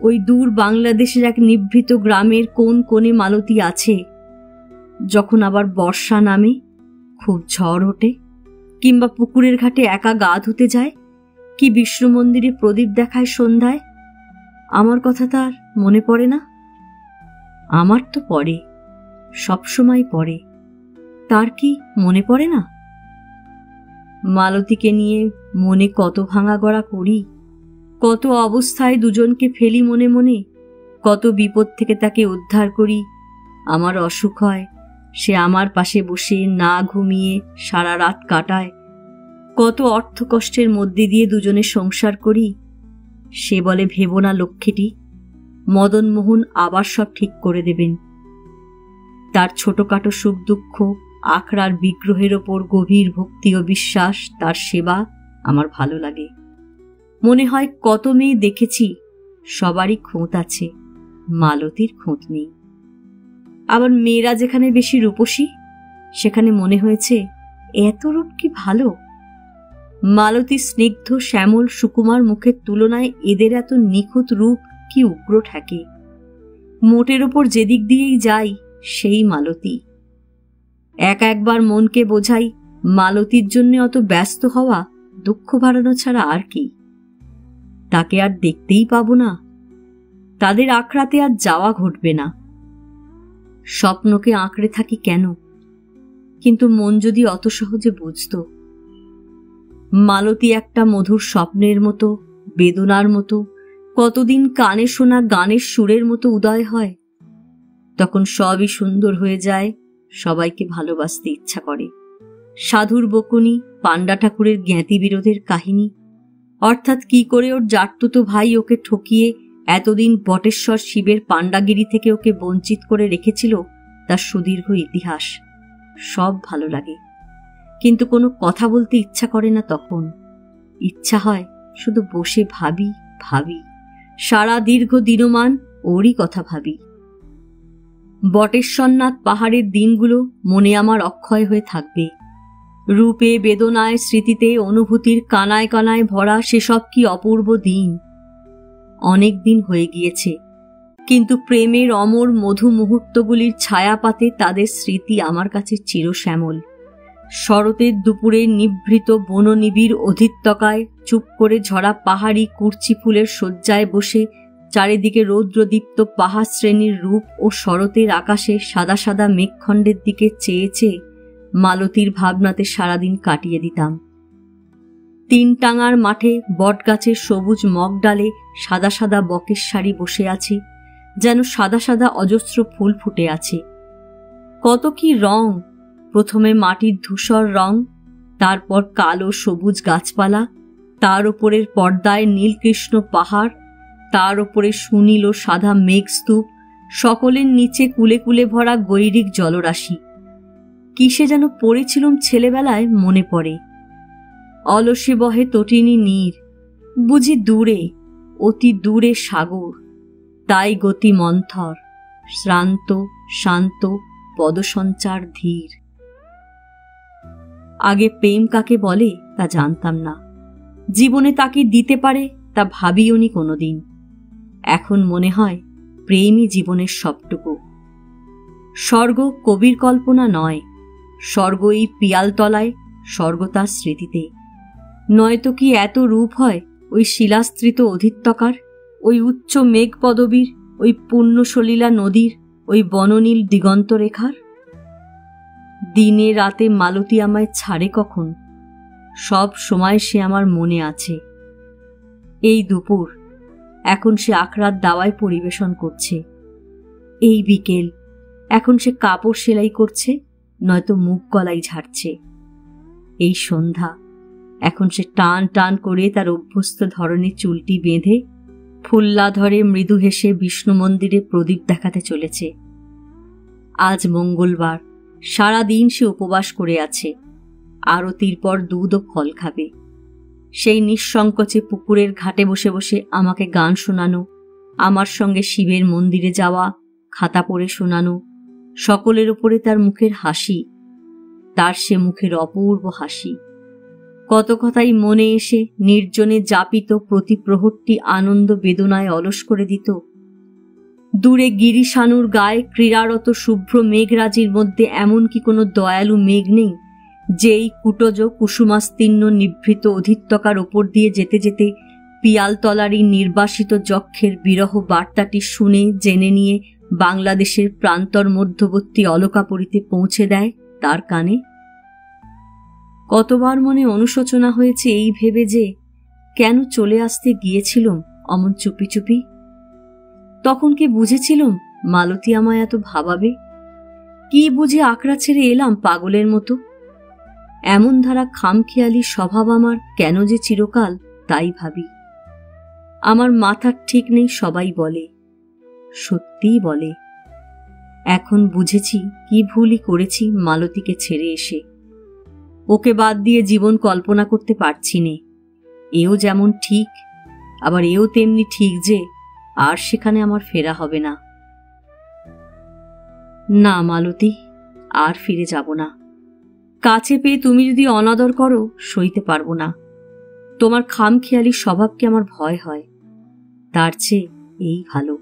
ওই দূর বাংলাদেশের এক নিভৃত গ্রামের কোন কোণে মালতী আছে। যখন আবার বর্ষা নামে, খুব ঝড় ওঠে, কিংবা পুকুরের ঘাটে একা গা ধুতে যায়, কি বিষ্ণু মন্দিরে প্রদীপ দেখায় সন্ধ্যায়, আমার কথা তার মনে পড়ে না? আমার তো পড়ে, সবসময় পড়ে। তার কি মনে পড়ে না? মালতীকে নিয়ে মনে কত ভাঙা গড়া করি, কত অবস্থায় দুজনকে ফেলি মনে মনে, কত বিপদ থেকে তাকে উদ্ধার করি। আমার অসুখ হয়, সে আমার পাশে বসে না ঘুমিয়ে সারা রাত কাটায়। কত অর্থকষ্টের মধ্যে দিয়ে দুজনে সংসার করি। সে বলে, ভেবো না লক্ষ্মীটি, মদনমোহন আবার সব ঠিক করে দেবেন। তার ছোটখাটো সুখ দুঃখ, আখড়ার বিগ্রহের ওপর গভীর ভক্তি ও বিশ্বাস, তার সেবা আমার ভালো লাগে। মনে হয় কত মেয়ে দেখেছি, সবারই খোঁত আছে, মালতীর খোঁত নেই। আবার মেয়েরা যেখানে বেশি রূপসী, সেখানে মনে হয়েছে এত রূপ কি ভালো। মালতীর স্নিগ্ধ শ্যামল সুকুমার মুখের তুলনায় এদের এত নিখুঁত রূপ কি উগ্র ঠেকে। মোটের ওপর যেদিক দিয়েই যাই সেই মালতী। একবার মনকে বোঝাই, মালতীর জন্য অত ব্যস্ত হওয়া দুঃখ বাড়ানো ছাড়া আর কি। তাকে আর দেখতেই পাবো না, তাদের আঁকড়াতে আর যাওয়া ঘটবে না। স্বপ্নকে আঁকড়ে থাকি কেন? কিন্তু মন যদি অত সহজে বুঝত। মালতী একটা মধুর স্বপ্নের মতো, বেদনার মতো, কতদিন কানে শোনা গানের সুরের মতো উদয় হয়। তখন সবই সুন্দর হয়ে যায়, সবাইকে ভালোবাসতে ইচ্ছা করে। সাধুর বকুনি, পাণ্ডা ঠাকুরের জ্ঞাতি বিরোধের কাহিনী, অর্থাৎ কি করে ওর জাটতুতো ভাই ওকে ঠকিয়ে এতদিন বটেশ্বর শিবের পাণ্ডাগিরি থেকে ওকে বঞ্চিত করে রেখেছিল, তার সুদীর্ঘ ইতিহাস সব ভালো লাগে। কিন্তু কোনো কথা বলতে ইচ্ছা করে না তখন। ইচ্ছা হয় শুধু বসে ভাবি ভাবি, সারা দীর্ঘ দিনমান ওরই কথা ভাবি। বটেশ্বরনাথ পাহাড়ের দিনগুলো মনে আমার অক্ষয় হয়ে থাকবে। রূপে, বেদনায়, স্মৃতিতে, অনুভূতির কানায় কানায় ভরা সেসব কি অপূর্ব দিন। অনেক দিন হয়ে গিয়েছে, কিন্তু প্রেমের অমর মধু মুহূর্তগুলির ছায়াপাতে তাদের স্মৃতি আমার কাছে চিরশ্যামল। শরতের দুপুরে নিভৃত বননিবিড় অধিত্যকায় চুপ করে ঝরা পাহাড়ি কুর্চি ফুলের শয্যায় বসে চারিদিকে রৌদ্রদীপ্ত পাহাড় শ্রেণীর রূপ ও শরতের আকাশে সাদা সাদা মেঘখণ্ডের দিকে চেয়ে চেয়ে মালতীর ভাবনাতে সারাদিন কাটিয়ে দিতাম। তিনটাঙার মাঠে বটগাছের সবুজ মগডালে সাদা সাদা বকের শাড়ি বসে আছে, যেন সাদা সাদা অজস্র ফুল ফুটে আছে। কত কি রং! প্রথমে মাটির ধূসর রং, তারপর কালো সবুজ গাছপালা, তার ওপরের পর্দায় নীলকৃষ্ণ পাহাড়, তার ওপরে সুনীল ও সাদা মেঘস্তূপ, সকলের নিচে কুলে কুলে ভরা গৈরিক জলরাশি। কিসে যেন পড়েছিলুম ছেলেবেলায় মনে পড়ে। অলসে বহে তটিনী নীর, বুঝি দূরে, অতি দূরে সাগর, তাই গতি মন্থর, শ্রান্ত শান্ত পদসঞ্চার ধীর। আগে প্রেম কাকে বলে তা জানতাম না, জীবনে তাকে দিতে পারে তা ভাবিওনি কোনোদিন। এখন মনে হয় প্রেমই জীবনের সবটুকু। স্বর্গ কবির কল্পনা নয়, স্বর্গ এই পিয়ালতলায়, স্বর্গ তার স্মৃতিতে। নয়তো কি এত রূপ হয় ওই শিলাস্ত্রিত অধিত্যকার, ওই উচ্চ মেঘ পদবীর, ওই পুণ্যসলীলা নদীর, ওই বননীল দিগন্ত রেখার? দিনে রাতে মালতী আমায় ছাড়ে কখন? সব সময় সে আমার মনে আছে। এই দুপুর, এখন সে আখড়ার দাওয়ায় পরিবেশন করছে। এই বিকেল, এখন সে কাপড় সেলাই করছে, নয়তো মুখ গলায় ঝাড়ছে। এই সন্ধ্যা, এখন সে টান টান করে তার অভ্যস্ত ধরনের চুলটি বেঁধে ফুল্লা ধরে মৃদু হেসে বিষ্ণু মন্দিরে প্রদীপ দেখাতে চলেছে। আজ মঙ্গলবার, সারাদিন সে উপবাস করে আছে। আরতির পর দুধ ও ফল খাবে। সেই নিঃসংকোচে পুকুরের ঘাটে বসে বসে আমাকে গান শোনানো, আমার সঙ্গে শিবের মন্দিরে যাওয়া, খাতা পড়ে শোনানো, সকলের উপরে তার মুখের হাসি, তার সে মুখের অপূর্ব হাসি। কত কথাই মনে এসে নির্জনে যাপিত প্রতি প্রহরটি আনন্দ বেদনায় অলস করে দিত। দূরে গিরিশানুর গায়ে ক্রীড়ারত শুভ্র মেঘরাজির মধ্যে এমন কি কোনো দয়ালু মেঘ নেই যেই কুটজ কুসুমাস্তীর্ণ নিভৃত অধিত্যকার ওপর দিয়ে যেতে যেতে পিয়ালতলারই নির্বাসিত যক্ষের বিরহ বার্তাটি শুনে জেনে নিয়ে বাংলাদেশের প্রান্তর মধ্যবর্তী অলকাপুরীতে পৌঁছে দেয় তার কানে। কতবার মনে অনুশোচনা হয়েছে এই ভেবে যে কেন চলে আসতে গিয়েছিলাম অমন চুপি চুপি। তখন কি বুঝেছিলাম মালতী আমায় এত ভাবাবে? কি বুঝে আকড়া ছেড়ে এলাম পাগলের মতো? এমন ধারা খামখেয়ালি স্বভাব আমার কেন যে চিরকাল তাই ভাবি। আমার মাথার ঠিক নেই সবাই বলে, সত্যিই বলে। এখন বুঝেছি কি ভুলই করেছি মালতীকে ছেড়ে এসে। ওকে বাদ দিয়ে জীবন কল্পনা করতে পারছি নে। এও যেমন ঠিক, আবার এও তেমনি ঠিক যে আর সেখানে আমার ফেরা হবে না। না মালতী, আর ফিরে যাব না। কাছে পেয়ে তুমি যদি অনাদর করো সইতে পারবো না। তোমার খামখেয়ালি স্বভাবকে আমার ভয় হয়। তার চেয়ে এই ভালো।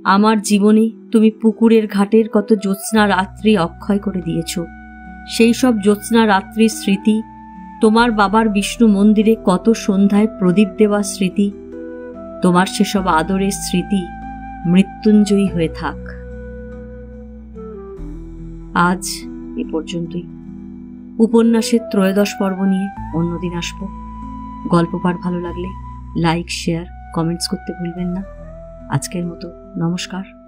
আমার জীবনে তুমি পুকুরের ঘাটের কত জ্যোৎস্না রাত্রি অক্ষয় করে দিয়েছ। সেই সব জ্যোৎস্না রাত্রির স্মৃতি, তোমার বাবার বিষ্ণু মন্দিরে কত সন্ধ্যায় প্রদীপ দেওয়া স্মৃতি, তোমার সেসব আদরের স্মৃতি মৃত্যুঞ্জয়ী হয়ে থাক। আজ এ পর্যন্তই। উপন্যাসের 13 পর্ব নিয়ে অন্যদিন আসব। গল্প পাঠ ভালো লাগলে লাইক, শেয়ার, কমেন্টস করতে ভুলবেন না। আজকের মতো নমস্কার।